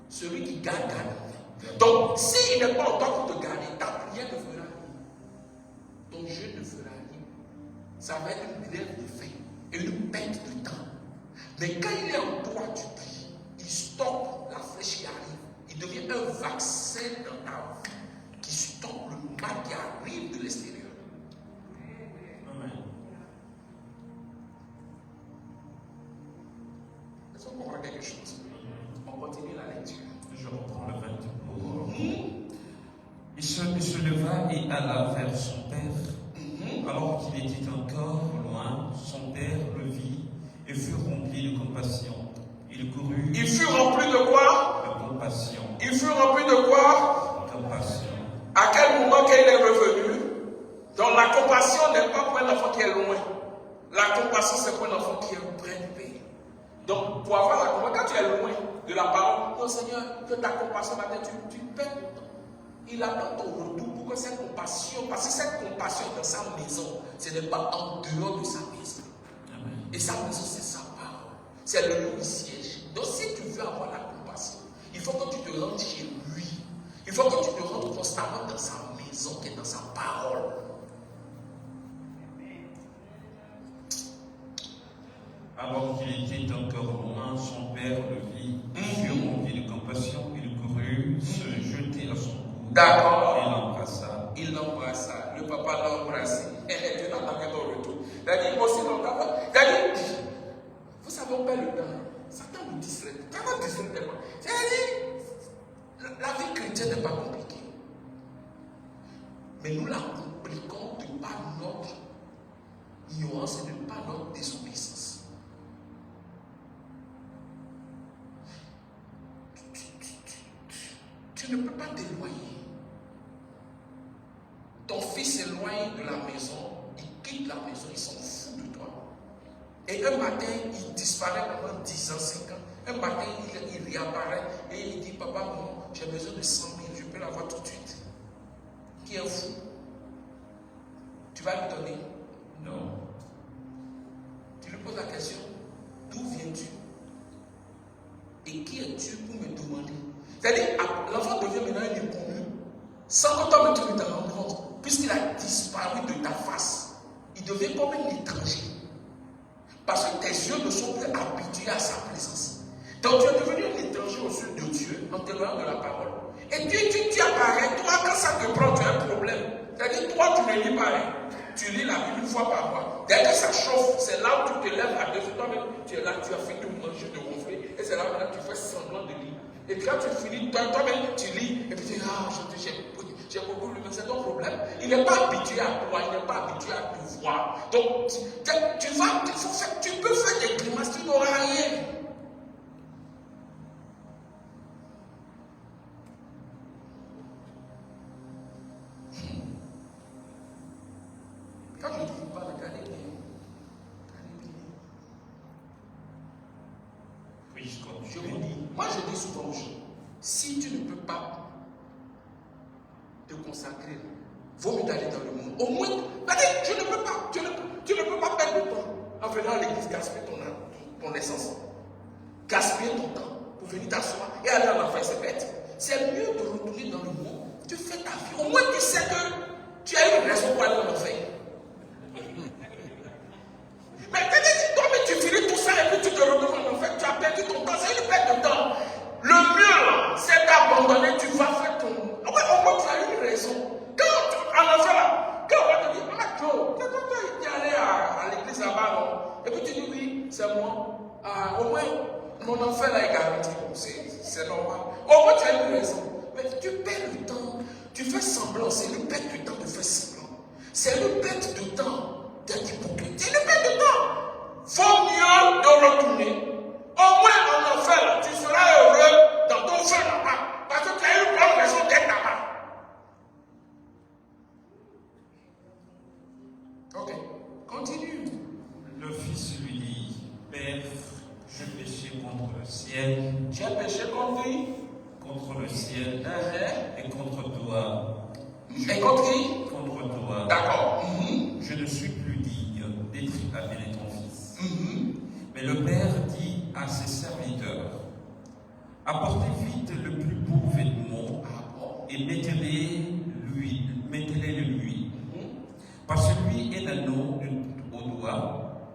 [SPEAKER 1] celui qui garde. Donc, s'il n'est pas en toi pour te garder, ta prière ne fera rien. Ton jeu ne fera rien. Ça va être une grève de faim et une perte de temps. Mais quand il est en toi, tu pries, il stoppe la flèche qui arrive. Il devient un vaccin dans ta vie qui stoppe le mal qui arrive de l'extérieur.
[SPEAKER 4] Amen.
[SPEAKER 1] Est-ce qu'on comprend quelque chose? On continue la lecture.
[SPEAKER 4] Je reprends le 22. Il se leva et alla vers son père. Alors qu'il était encore loin, son père le vit et fut rempli
[SPEAKER 1] Il fut rempli de quoi?
[SPEAKER 4] de compassion.
[SPEAKER 1] Il fut rempli de quoi?
[SPEAKER 4] Compassion.
[SPEAKER 1] À quel moment qu'il est revenu? Donc la compassion n'est pas pour un enfant qui est loin. La compassion, c'est pour un enfant qui est près du pays. Donc, pour avoir la compassion, quand tu es loin de la parole, oh Seigneur, que ta compassion m'attende, tu perds le temps. Il attend ton retour pour que cette compassion, parce que cette compassion est dans sa maison, ce n'est pas en dehors de sa maison.
[SPEAKER 4] Amen.
[SPEAKER 1] Et sa maison, c'est sa parole. C'est le lieu où il siège. Donc, si tu veux avoir la compassion, il faut que tu te rendes chez lui. Il faut que tu te rendes constamment dans sa maison, qui est dans sa parole.
[SPEAKER 4] Alors qu'il était encore loin, son père le vit, fut rempli de compassion, il courut se jeter à son cou.
[SPEAKER 1] D'accord.
[SPEAKER 4] Et l'embrassa.
[SPEAKER 1] Il l'embrassa. Le papa l'a embrassé. Tu n'entends qu'à ton retour. C'est-à-dire, aussi longtemps. C'est-à-dire, vous savez, on perd le temps. Satan nous distrait. Ça va distraire tellement. C'est-à-dire, la vie chrétienne n'est pas compliquée. Mais nous la compliquons de par notre ignorance et de par notre désobéissance. Tu ne peux pas t'éloigner. Ton fils s'éloigne de la maison, il quitte la maison, il s'en fout de toi. Et un matin, il disparaît pendant 10 ans, 5 ans. Un matin, il réapparaît et il dit, papa, maman, j'ai besoin de 100 000, je peux l'avoir tout de suite. Qui est fou? Tu vas lui donner?
[SPEAKER 4] Non.
[SPEAKER 1] Tu lui poses la question, d'où viens-tu? Et qui es-tu pour me demander? C'est-à-dire, l'enfant devient maintenant un inconnu, sans que toi-même tu lui t'en rendes compte, puisqu'il a disparu de ta face. Il devient comme un étranger. Parce que tes yeux ne sont plus habitués à sa présence. Donc tu es devenu un étranger aux yeux de Dieu, en t'éloignant de la parole. Et tu apparais, toi, quand ça te prend, tu as un problème. C'est-à-dire, toi, tu ne lis pas rien. Tu lis la Bible une fois par mois. Dès que ça chauffe, c'est là où tu te lèves à 2 heures. Toi-même, tu es là, tu as fait de manger, de gonfler. Et c'est là où tu fais semblant de lire. Et puis quand tu finis, toi-même, tu lis. Et puis tu dis, j'ai beaucoup lu. C'est ton problème. Il n'est pas habitué à toi, il n'est pas habitué à te voir. Donc, tu peux faire des grimaces, tu n'auras rien. Quand je ne vous parle, regardez bien. Je vous dis, moi je dis souvent aux gens, si tu ne peux pas te consacrer, vaut mieux d'aller dans le monde. Au moins, tu ne peux pas, tu ne peux pas perdre de temps en venant à l'église, gaspiller ton essence, gaspiller ton temps pour venir t'asseoir et aller en enfer, c'est bête. C'est mieux de retourner dans le monde. Tu fais ta vie. Au moins tu sais que tu as une raison pour aller en enfer. Mais toi-même tu finis tout ça et puis tu te retrouves en enfer, tu as perdu ton temps, c'est une perte de temps. Le mieux, c'est d'abandonner, tu vas faire ton. Au moins tu as une raison. Quand en enfer là, quand on va te dire, ah Joe, tu es allé à l'église là-bas, non? Et puis tu dis oui, c'est moi. Au moins, mon enfer là est garanti. C'est normal. Au moins tu as une raison. Mais tu perds le temps, tu fais semblant, c'est une perte de temps de faire semblant. C'est une perte de temps d'être hypocrite. C'est une perte de temps. Faut mieux de retourner. Au moins en enfer, tu seras heureux dans ton feu là-bas. Parce que tu as une bonne raison d'être là-bas. Ok, continue.
[SPEAKER 4] Le fils lui dit, Père, je péché contre le ciel.
[SPEAKER 1] Tu as péché contre lui?
[SPEAKER 4] Contre le ciel et contre toi.
[SPEAKER 1] Et contre qui?
[SPEAKER 4] Contre toi.
[SPEAKER 1] D'accord.
[SPEAKER 4] Je ne suis plus digne d'être appelé ton fils. Mais le père dit à ses serviteurs, apportez vite le plus beau vêtement et mettez-les lui. Parce que lui est l'anneau au doigt,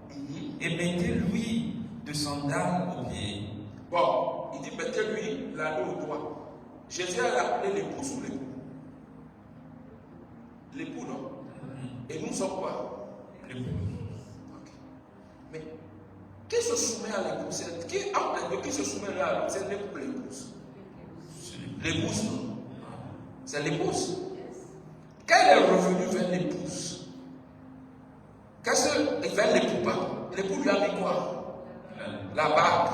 [SPEAKER 4] et mettez-lui de sandales aux pieds.
[SPEAKER 1] Bon, il dit mettez-lui l'anneau au doigt. Jésus a appelé l'épouse ou l'époux? L'époux, non? Et nous sommes quoi?
[SPEAKER 4] L'époux.
[SPEAKER 1] Okay. Mais qui se soumet à l'épouse? Qui se soumet à l'autre? C'est l'époux ou l'épouse? L'épouse, non? C'est l'épouse. Quand il est revenu vers l'épouse, vers l'époux, pardon, l'époux lui a mis quoi? La bague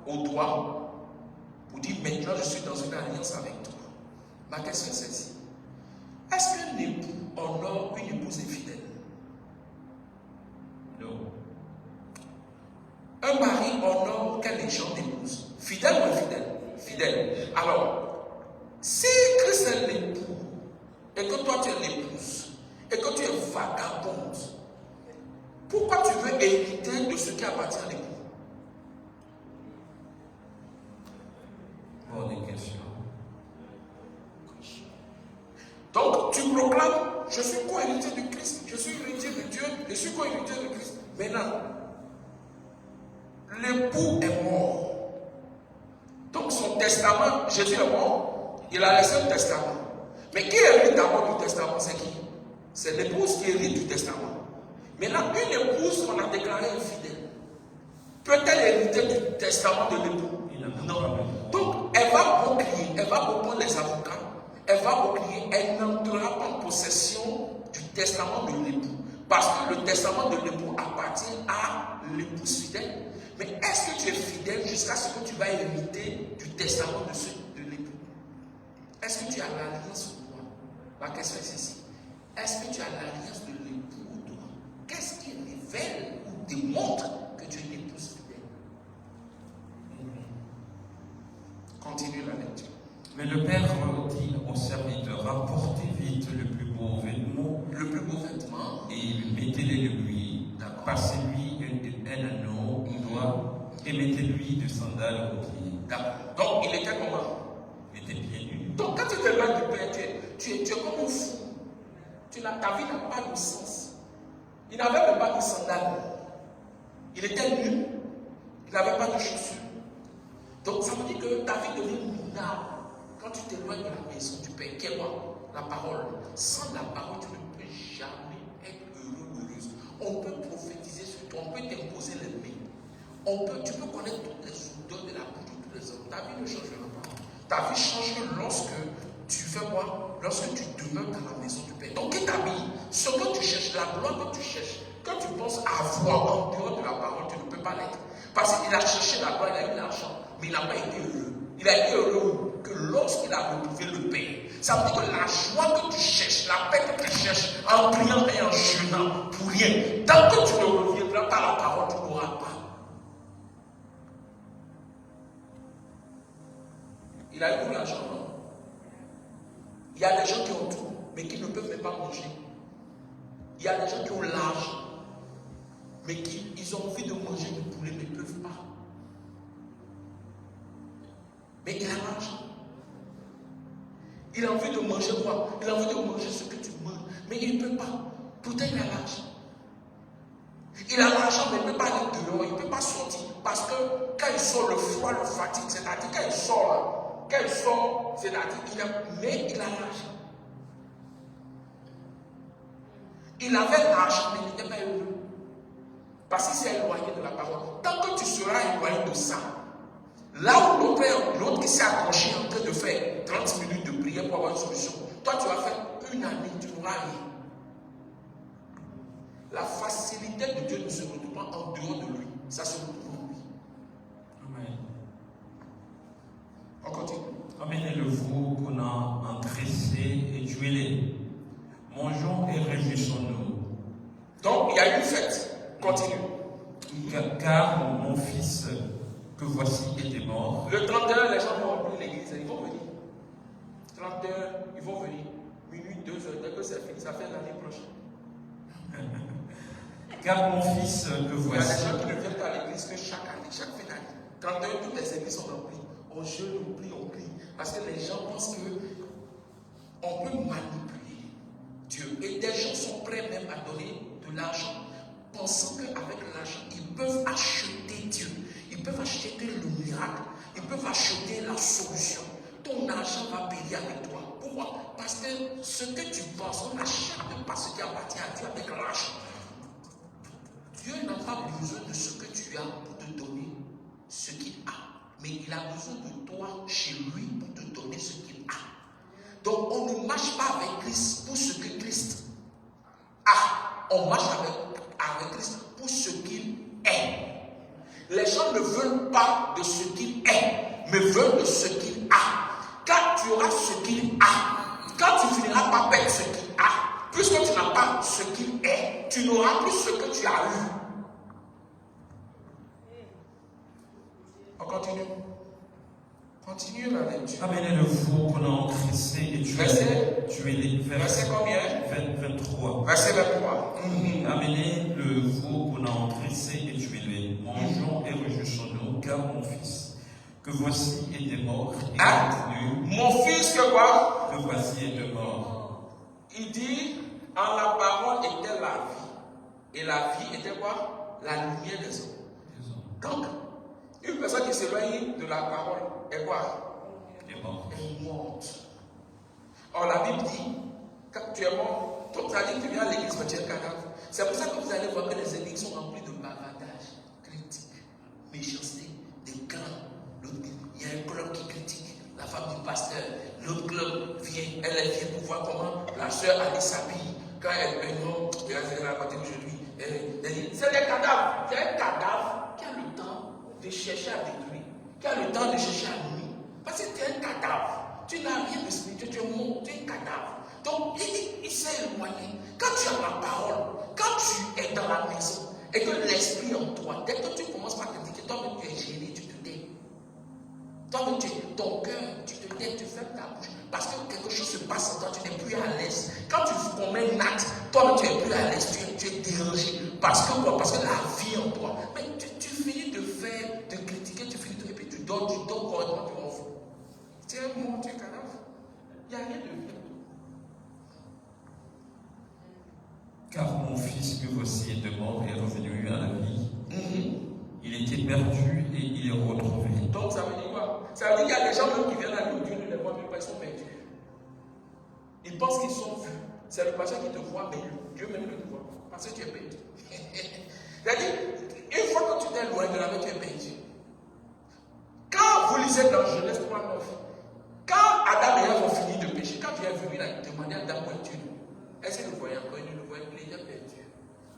[SPEAKER 1] au doigt. pour dire maintenant je suis dans une alliance avec toi. Ma question est celle-ci. Est-ce qu'un époux honore une épouse infidèle?
[SPEAKER 4] Non.
[SPEAKER 1] Un mari honore quelle genre d'épouse? Fidèle ou infidèle? Fidèle. Alors, si Christ est l'époux, et que toi tu es l'épouse, et que tu es vagabonde, pourquoi tu veux hériter de ce qui appartient à l'époux?
[SPEAKER 4] Bonne question.
[SPEAKER 1] Donc, tu proclames, je suis co-héritier de Christ, je suis héritier de Dieu, je suis co-héritier de Christ. Maintenant, l'époux est mort. Donc, son testament, Jésus est mort, il a laissé le testament. Mais qui hérite d'abord du testament? C'est qui? C'est l'épouse qui hérite du testament. Maintenant, une épouse qu'on a déclarée infidèle, peut-elle hériter du testament de l'époux? Non. Donc, elle va replier, elle va reprendre les avocats, elle va replier, elle n'entrera pas en possession du testament de l'époux. Parce que le testament de l'époux appartient à l'épouse fidèle. Mais est-ce que tu es fidèle jusqu'à ce que tu vas hériter du testament de l'époux? Est-ce que tu as l'alliance ou non? Ma question est celle-ci. Est-ce que tu as l'alliance de l'époux ou non? Qu'est-ce qui révèle ou démontre que tu es une épouse fidèle? Continue la lecture.
[SPEAKER 4] Mais le père dit au serviteur, apportez vite le plus beau vêtement.
[SPEAKER 1] Le plus beau vêtement.
[SPEAKER 4] Et mettez-le lui. Passez-lui un anneau au doigt et mettez-lui de sandales aux pieds.
[SPEAKER 1] D'accord. Donc il était comment?
[SPEAKER 4] Il était pieds nus.
[SPEAKER 1] Donc quand tu te loin du Père, tu es comme un fou. Ta vie n'a pas de sens. Il n'avait même pas de sandales. Il était nu. Il n'avait pas de chaussures. Donc ça veut dire que ta vie devient minable quand tu t'éloignes de la maison du Père. Qui est quoi? La parole. Sans la parole, tu ne peux jamais être heureux ou heureuse. On peut prophétiser sur toi, on peut t'imposer les mains. Tu peux connaître toutes les odeurs de la bouche de tous les hommes. Ta vie ne changera pas. Ta vie change lorsque tu fais quoi? Lorsque tu demeures dans la maison du Père. Donc, qui t'habille? Ce que tu cherches, la gloire que tu cherches, quand tu penses avoir en dehors de la parole, tu ne peux pas l'être. Parce qu'il a cherché la gloire, il a eu l'argent, mais il n'a pas été heureux. Il a été heureux que lorsqu'il a retrouvé le Père. Ça veut dire que la joie que tu cherches, la paix que tu cherches, en priant et en jeûnant, pour rien, tant que tu ne reviendras pas à la parole, tu n'auras pas. Il a eu tout l'argent, non? Il y a des gens qui ont tout, mais qui ne peuvent même pas manger. Il y a des gens qui ont l'argent, mais ils ont envie de manger du poulet, mais ils ne peuvent pas. Mais il a l'argent. Il a envie de manger quoi? Il a envie de manger ce que tu manges, mais il ne peut pas. Pourtant, il a l'argent. Il a l'argent, mais il ne peut pas aller dehors, il ne peut pas sortir. Parce que quand il sort, le froid le fatigue. C'est-à-dire, quand il sort là, c'est-à-dire, mais il a l'argent. Il avait l'argent, mais il n'était pas heureux. Parce qu'il s'est éloigné de la parole. Tant que tu seras éloigné de ça, là où l'autre qui s'est accroché en train de faire 30 minutes de prière pour avoir une solution, toi tu vas faire une année, tu n'auras rien. La facilité de Dieu ne se retrouve pas en dehors de lui, ça se retrouve en lui.
[SPEAKER 4] Amen.
[SPEAKER 1] On continue.
[SPEAKER 4] Amenez-le-vous qu'on a engraissé et tuez-les. Mangeons et réjouissons-nous.
[SPEAKER 1] Donc il y a une fête. Continue.
[SPEAKER 4] Car mon fils que voici était mort.
[SPEAKER 1] Le 31, les gens vont remplir l'église, ils vont venir. 31, ils vont venir. Minuit, 2 heures, dès que c'est fini, ça fait l'année prochaine.
[SPEAKER 4] Car mon fils que
[SPEAKER 1] Il y a
[SPEAKER 4] voici.
[SPEAKER 1] des gens qui ne viennent pas à l'église que chaque année, chaque fin d'année. 31, toutes les églises sont remplies. On jeûne, on prie. Parce que les gens pensent qu'on peut manipuler Dieu. Et des gens sont prêts même à donner de l'argent, pensant qu'avec l'argent, ils peuvent acheter Dieu. Ils peuvent acheter le miracle. Ils peuvent acheter la solution. Ton argent va payer avec toi. Pourquoi? Parce que ce que tu penses, on n'achète pas ce qui appartient à Dieu avec l'argent. Dieu n'a pas besoin de ce que tu as pour te donner ce qu'il a. Mais il a besoin de toi chez lui pour te donner ce qu'il a. Donc on ne marche pas avec Christ pour ce que Christ a. On marche avec Christ pour ce qu'il est. Les gens ne veulent pas de ce qu'il est, mais mais veut de ce qu'il a. Quand tu auras ce qu'il a, quand tu finiras par perdre ce qu'il a, puisque tu n'as pas ce qu'il est, tu n'auras plus ce que tu as eu. On continue. Continue la lecture.
[SPEAKER 4] Amenez le veau qu'on a engraissé et tuez-les.
[SPEAKER 1] Verset combien?
[SPEAKER 4] 23.
[SPEAKER 1] Verset 23.
[SPEAKER 4] Amenez le veau qu'on a engraissé et tuez-les. Mangeons et réjouissons-nous, car mon fils, que voici était mort et revenu.
[SPEAKER 1] Mon fils que quoi?
[SPEAKER 4] Que voici était mort.
[SPEAKER 1] Il dit, en la parole était la vie. Et la vie était quoi? La lumière des hommes. Donc, une personne qui s'éloigne de la parole est quoi?
[SPEAKER 4] Est mort.
[SPEAKER 1] Est morte. Or, la Bible dit, quand tu es mort, donc ça dit que tu viens à l'église, mais tu es cadavre. C'est pour ça que vous allez voir que les églises sont remplies de bavardage, critiques, méchanceté, des clans. Il y a un club qui critique la femme du pasteur. L'autre club vient, elle vient pour voir comment la soeur Alice s'habille. Quand elle est non, elle a raconté aujourd'hui. C'est des cadavres. C'est un cadavre qui a le temps de chercher à détruire, qui a le temps de chercher à nuire. Parce que tu es un cadavre. Tu n'as rien de spirituel, tu es mort, tu es un cadavre. Donc, il s'est éloigné. Quand tu as la parole, quand tu es dans la maison, et que l'esprit en toi, dès que tu commences par critiquer, toi-même tu es gêné, tu te tais. Toi-même, ton cœur, tu te tais, tu fermes ta bouche. Parce que quelque chose se passe en toi, tu n'es plus à l'aise. Quand tu commets un acte, toi-même, tu n'es plus à l'aise, tu es dérangé. Parce que quoi? Parce que la vie en toi. Mais tu finis de faire, de critiquer, tu finis de, et puis tu dors correctement, tu m'en fous. Tu es mort, tu es cadavre. Il n'y a rien de vie.
[SPEAKER 4] Car mon fils que voici était mort et est revenu à la vie. Il était perdu et il est retrouvé.
[SPEAKER 1] Donc ça veut dire quoi? Ça veut dire qu'il y a des gens même qui viennent à nous, Dieu ne les voit même pas, ils sont perdus. Ils pensent qu'ils sont vus. C'est le pasteur qui te voit, mais Dieu même ne te voit pas. Parce que tu es perdu. C'est-à-dire, une fois que tu t'es loin de la main, tu es perdu. Quand vous lisez dans Genèse 3:9, quand Adam et Ève ont fini de pécher, quand tu es venu demander à Adam où es-tu, est-ce qu'il le voyait encore? Il ne le voyait plus, il est perdu.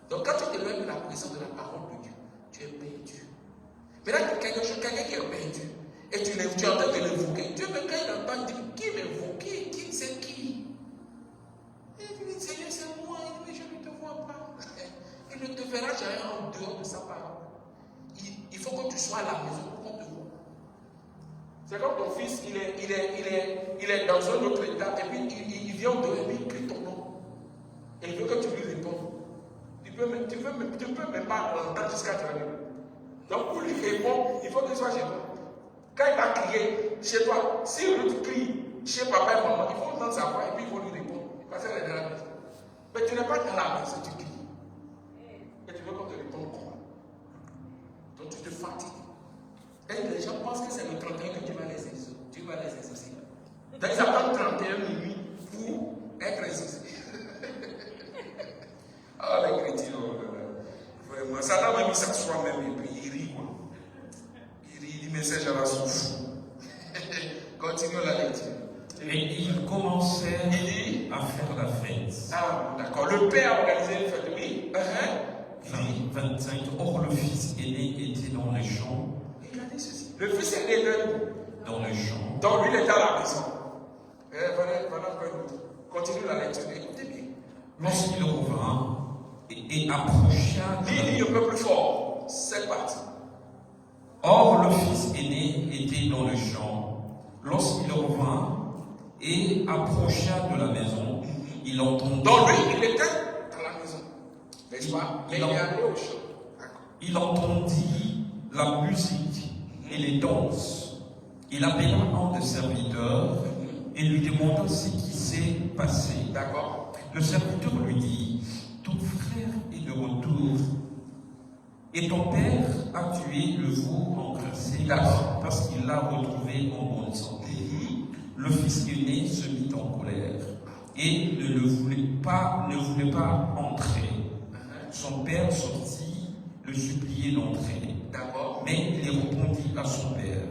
[SPEAKER 1] Donc quand tu t'éloignes de la présence de la parole de Dieu, tu es perdu. Maintenant, quelqu'un qui est perdu, et tu es en train de l'évoquer, Dieu, même quand il entend, il dit, qui m'évoque? Qui c'est qui? Et il dit, Seigneur, c'est moi. Il dit, mais je ne te vois pas. Il ne te verra jamais en dehors de sa parole. Il faut que tu sois à la maison pour qu'on te voie. C'est comme ton fils, il est dans un autre état, et puis il vient dehors, et puis il crie ton nom. Et il veut que tu lui répondes. Tu peux même pas l'entendre jusqu'à te répondre. Donc pour lui répondre, il faut qu'il soit chez toi. Quand il va crier chez toi, si Ruth crie chez papa et maman, il faut entendre sa voix et puis il faut lui répondre. Parce qu'elle est dans la maison. Mais tu n'es pas dans la maison, tu cries. Et tu veux qu'on te réponde quoi? Donc tu te fatigues. Et les gens pensent que c'est le 31 que tu vas les exaucer. Tu vas les exaucer. Donc ils attendent 31 minuit pour être exaucés. Ah, les chrétiens, vraiment. Satan même il s'assoit même et puis il rit quoi. Il rit, il dit mais ces gens-là sont fous. Continue la lecture.
[SPEAKER 4] Et ils commençaient à faire la fête.
[SPEAKER 1] Ah, d'accord. Le père a organisé une fête, oui.
[SPEAKER 4] 25. Or, le fils aîné était dans les champs.
[SPEAKER 1] Regardez ceci. Le fils aîné était
[SPEAKER 4] dans les champs.
[SPEAKER 1] Donc lui, il était à la maison. Voilà, continue la lecture. Écoutez bien.
[SPEAKER 4] Lorsqu'il revint et approcha.
[SPEAKER 1] Lis un peu plus fort. Cette partie.
[SPEAKER 4] Or, le fils aîné était dans le champ. Lorsqu'il revint et approcha de la maison, il entendit.
[SPEAKER 1] Donc lui, il était dans la maison. N'est-ce pas? Mais il est allé au champ.
[SPEAKER 4] Il entendit la musique et les danses. Il appela un des serviteurs et lui demanda ce qui s'est passé.
[SPEAKER 1] D'accord.
[SPEAKER 4] Le serviteur lui dit, ton frère est de retour et ton père a tué le veau engraissé parce qu'il l'a retrouvé en bonne santé. Le fils aîné se mit en colère et ne voulait pas entrer. Son père sortit le supplier d'entrer. Mais il répondit à son père,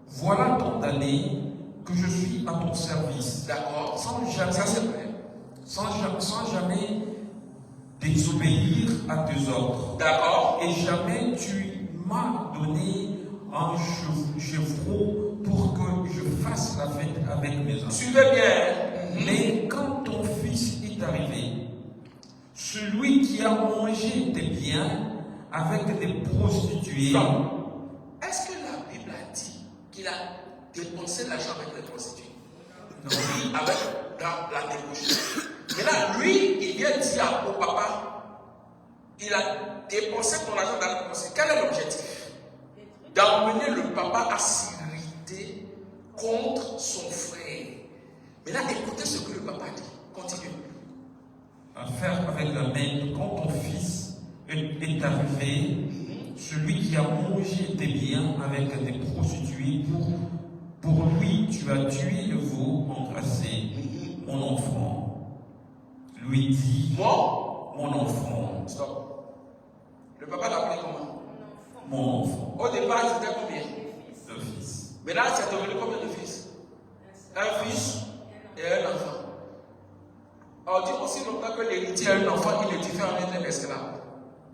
[SPEAKER 4] voilà tant d'années que je suis à ton service.
[SPEAKER 1] D'accord.
[SPEAKER 4] Sans jamais désobéir à tes ordres.
[SPEAKER 1] D'accord.
[SPEAKER 4] Et jamais tu m'as donné un chevreau fait avec mes enfants.
[SPEAKER 1] Suivez bien.
[SPEAKER 4] Mais quand ton fils est arrivé, celui qui a mangé tes biens avec des prostituées,
[SPEAKER 1] Est-ce que la Bible a dit qu'il a dépensé l'argent avec les prostituées?
[SPEAKER 4] non,
[SPEAKER 1] Avec la débauche. Mais là, lui, il vient dire au papa, il a dépensé ton argent dans la prostituée. Quel est l'objectif? D'emmener le papa à s'irriter contre son frère. Mais là, écoutez ce que le papa dit. Continue.
[SPEAKER 4] à faire avec la même. Quand ton fils est arrivé, celui qui a mangé tes biens avec des prostituées, pour lui, tu as tué le veau embrassé, mon enfant. Lui dit,
[SPEAKER 1] Moi,
[SPEAKER 4] mon enfant,
[SPEAKER 1] stop. Le papa l'a appelé comment?
[SPEAKER 4] mon enfant,
[SPEAKER 1] Au départ, c'était combien?
[SPEAKER 4] le fils.
[SPEAKER 1] Mais là, c'est devenu combien de fils? Un fils et un enfant. On dit aussi longtemps que l'héritier a un enfant, il est différent d'un esclave.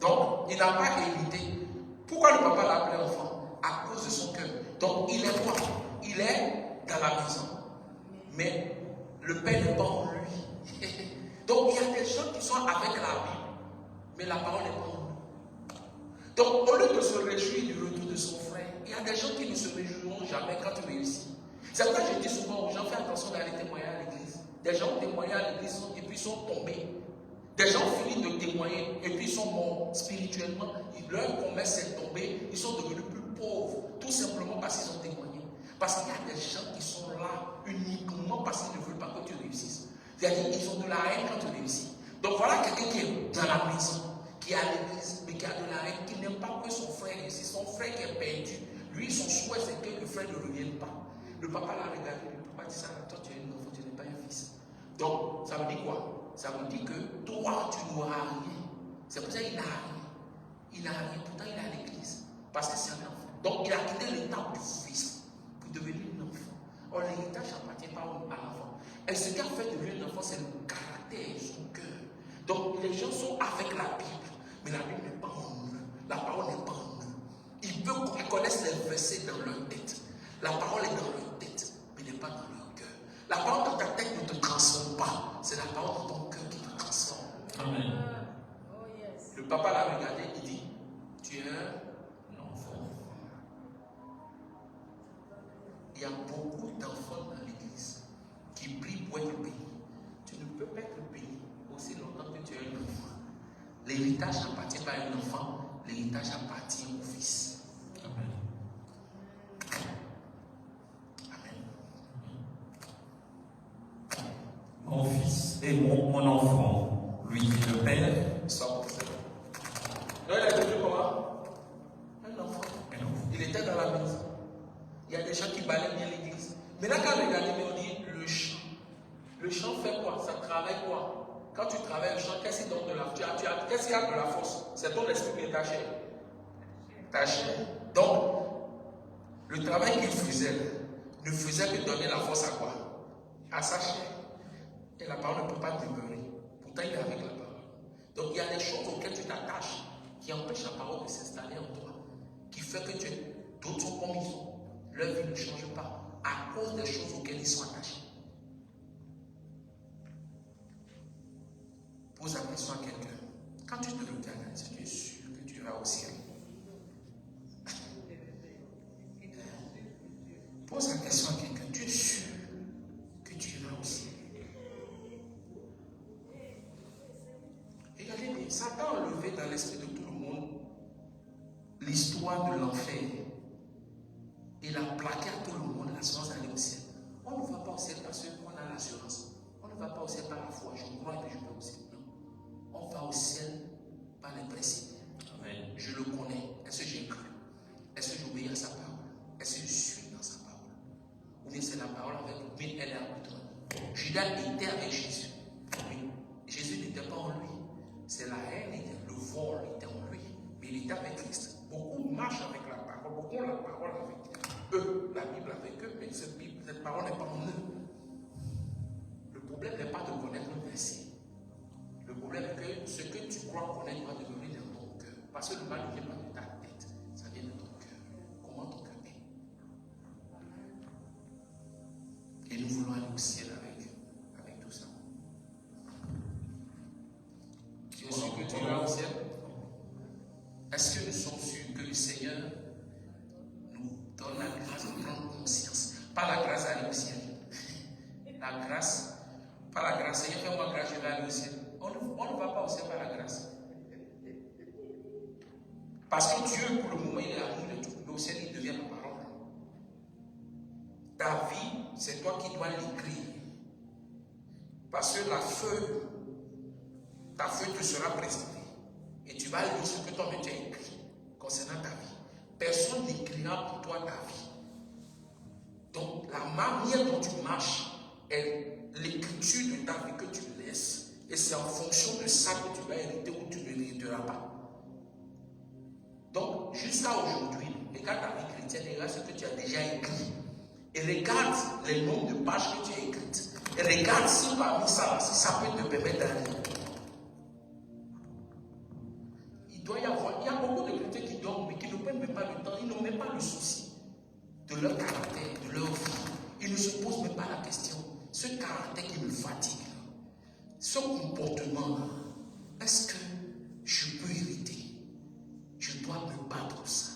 [SPEAKER 1] Donc, il n'a pas hérité. Pourquoi le papa l'a appelé enfant? À cause de son cœur. Donc, il est quoi? Il est dans la maison. Mais le père n'est pas en lui. Donc, il y a des gens qui sont avec la Bible, mais la parole n'est pas en nous. Donc, au lieu de se réjouir du retour de son frère, il y a des gens qui ne se réjouiront jamais quand tu réussis. C'est pourquoi je dis souvent aux gens, fais attention d'aller témoigner à l'église. Des gens ont témoigné à l'église et puis sont tombés. Des gens finissent de témoigner et puis sont morts spirituellement. Leur promesse s'est tombée, ils sont devenus plus pauvres, tout simplement parce qu'ils ont témoigné. Parce qu'il y a des gens qui sont là uniquement parce qu'ils ne veulent pas que tu réussisses. C'est-à-dire qu'ils ont de la haine quand tu réussis. Donc voilà quelqu'un qui est dans la maison, qui est à l'église, mais qui a de la haine, qui n'aime pas que son frère réussisse. Son frère qui est perdu, lui, son souhait, c'est que le frère ne revienne pas. Le papa l'a regardé, le papa dit ça, toi tu es un enfant, tu n'es pas un fils. Donc, ça veut dire quoi? Ça veut dire que toi, tu n'auras rien. C'est pour ça qu'il n'a rien. Il n'a rien, pourtant il est à l'église. Parce que c'est un enfant. Donc, il a quitté l'étape du fils pour devenir un enfant. Or, l'héritage n'appartient pas à l'enfant. Et ce qui a fait devenir un enfant, c'est le caractère, son cœur. Donc, les gens sont avec la Bible, mais la Bible n'est pas en eux. La parole n'est pas en eux. Ils connaissent les versets dans leur tête. La parole est dans leur tête, mais n'est pas dans leur cœur. La parole dans ta tête ne te transforme pas. C'est la parole dans ton cœur qui te transforme.
[SPEAKER 4] Amen.
[SPEAKER 1] Le papa l'a regardé, il dit, tu es un enfant. Il y a beaucoup d'enfants dans l'église qui prient pour être bénis. Tu ne peux pas être béni aussi longtemps que tu es un enfant. L'héritage n'appartient pas à un enfant, l'héritage appartient au fils.
[SPEAKER 4] Amen. Mon fils et mon enfant, lui dit le père,
[SPEAKER 1] Stop. Donc il est devenu comment? Un enfant. Il était dans la maison. Il y a des gens qui balaient bien l'église. Maintenant, quand on regarde, on dit le chant. Le chant fait quoi? Ça travaille quoi? Quand tu travailles le chant, qu'est-ce qui donne de la force? Qu'est-ce qui a de la force? C'est ton esprit ou ta chair? Ta chair. Donc, le travail qu'il faisait ne faisait que donner la force à quoi? À sa chair. Et la parole ne peut pas demeurer. Pourtant, il est avec la parole. Donc, il y a des choses auxquelles tu t'attaches qui empêchent la parole de s'installer en toi, qui fait que d'autres sont comme ils sont. Leur vie ne change pas à cause des choses auxquelles ils sont attachés. Pose la question à quelqu'un. Quand tu te regardes, est-ce que tu es sûr que tu iras au ciel? Pose la question à quelqu'un. Tu es sûr que tu iras au ciel? Regardez bien, Satan a enlevé dans l'esprit de tout le monde l'histoire de l'enfer. Il a plaqué à tout le monde l'assurance d'aller au ciel. On ne va pas au ciel parce qu'on a l'assurance. On ne va pas au ciel par la foi. Je crois que je vais au ciel. Non. On va au ciel par les principes.
[SPEAKER 4] Amen.
[SPEAKER 1] Je le connais. Est-ce que j'ai cru? Est-ce que j'obéis à sa parole? Est-ce que je suis dans sa parole? Ou bien c'est la parole avec vous, mais elle est avec toi. Judas était avec Jésus. Oui. Jésus n'était pas en lui. C'est la haine, le vol était en lui. Mais il était avec Christ. Beaucoup marchent avec la parole. Beaucoup ont la parole avec eux. La Bible avec eux, mais cette parole n'est pas en eux. Le problème n'est pas de connaître le verset. Le problème est que ce que tu crois connaître doit demeurer dans ton cœur. Parce que le mal ne vient pas de ta tête, ça vient de ton cœur. Comment ton cœur est? Et nous voulons aller au ciel avec tout ça. Tu es sûr que tu iras au ciel? Est-ce que nous sommes sûrs que le Seigneur nous donne la grâce de prendre conscience? Pas la grâce d'aller au ciel. La grâce, pas la grâce. Seigneur, fais-moi grâce, je vais aller au ciel. On ne va pas au ciel par la grâce. Parce que Dieu, pour le moment, il est amour de tout. Mais au ciel, il devient la parole. Ta vie, c'est toi qui dois l'écrire. Parce que ta feuille te sera présentée. Et tu vas lire ce que toi-même tu as écrit concernant ta vie. Personne n'écrira pour toi ta vie. Donc, la manière dont tu marches est l'écriture de ta vie que tu laisses. Et c'est en fonction de ça que tu vas hériter ou tu ne l'hériteras pas. Donc, jusqu'à aujourd'hui, regarde ta vie chrétienne et regarde ce que tu as déjà écrit. Et regarde les nombres de pages que tu as écrites. Et regarde si parmi ça, si ça peut te permettre d'aller. Il y a beaucoup de chrétiens qui dorment, mais qui ne prennent même pas le temps, ils n'ont même pas le souci de leur caractère, de leur vie. Ils ne se posent même pas la question. Ce caractère qui me fatigue, ce comportement-là, est-ce que je peux hériter? Je dois me battre pour ça.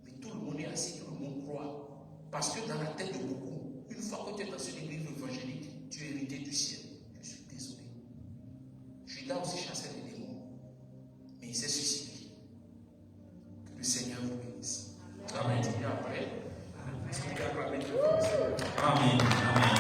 [SPEAKER 1] Mais tout le monde est assis, tout le monde croit. Parce que dans la tête de beaucoup, une fois que tu es dans une église évangélique, tu es hérité du ciel. Je suis désolé. Judas aussi chassait les démons. Mais il s'est suicidé. Que le Seigneur vous bénisse. Amen. Et après, est-ce qu'on peut acclamer Dieu?
[SPEAKER 4] Amen. Amen.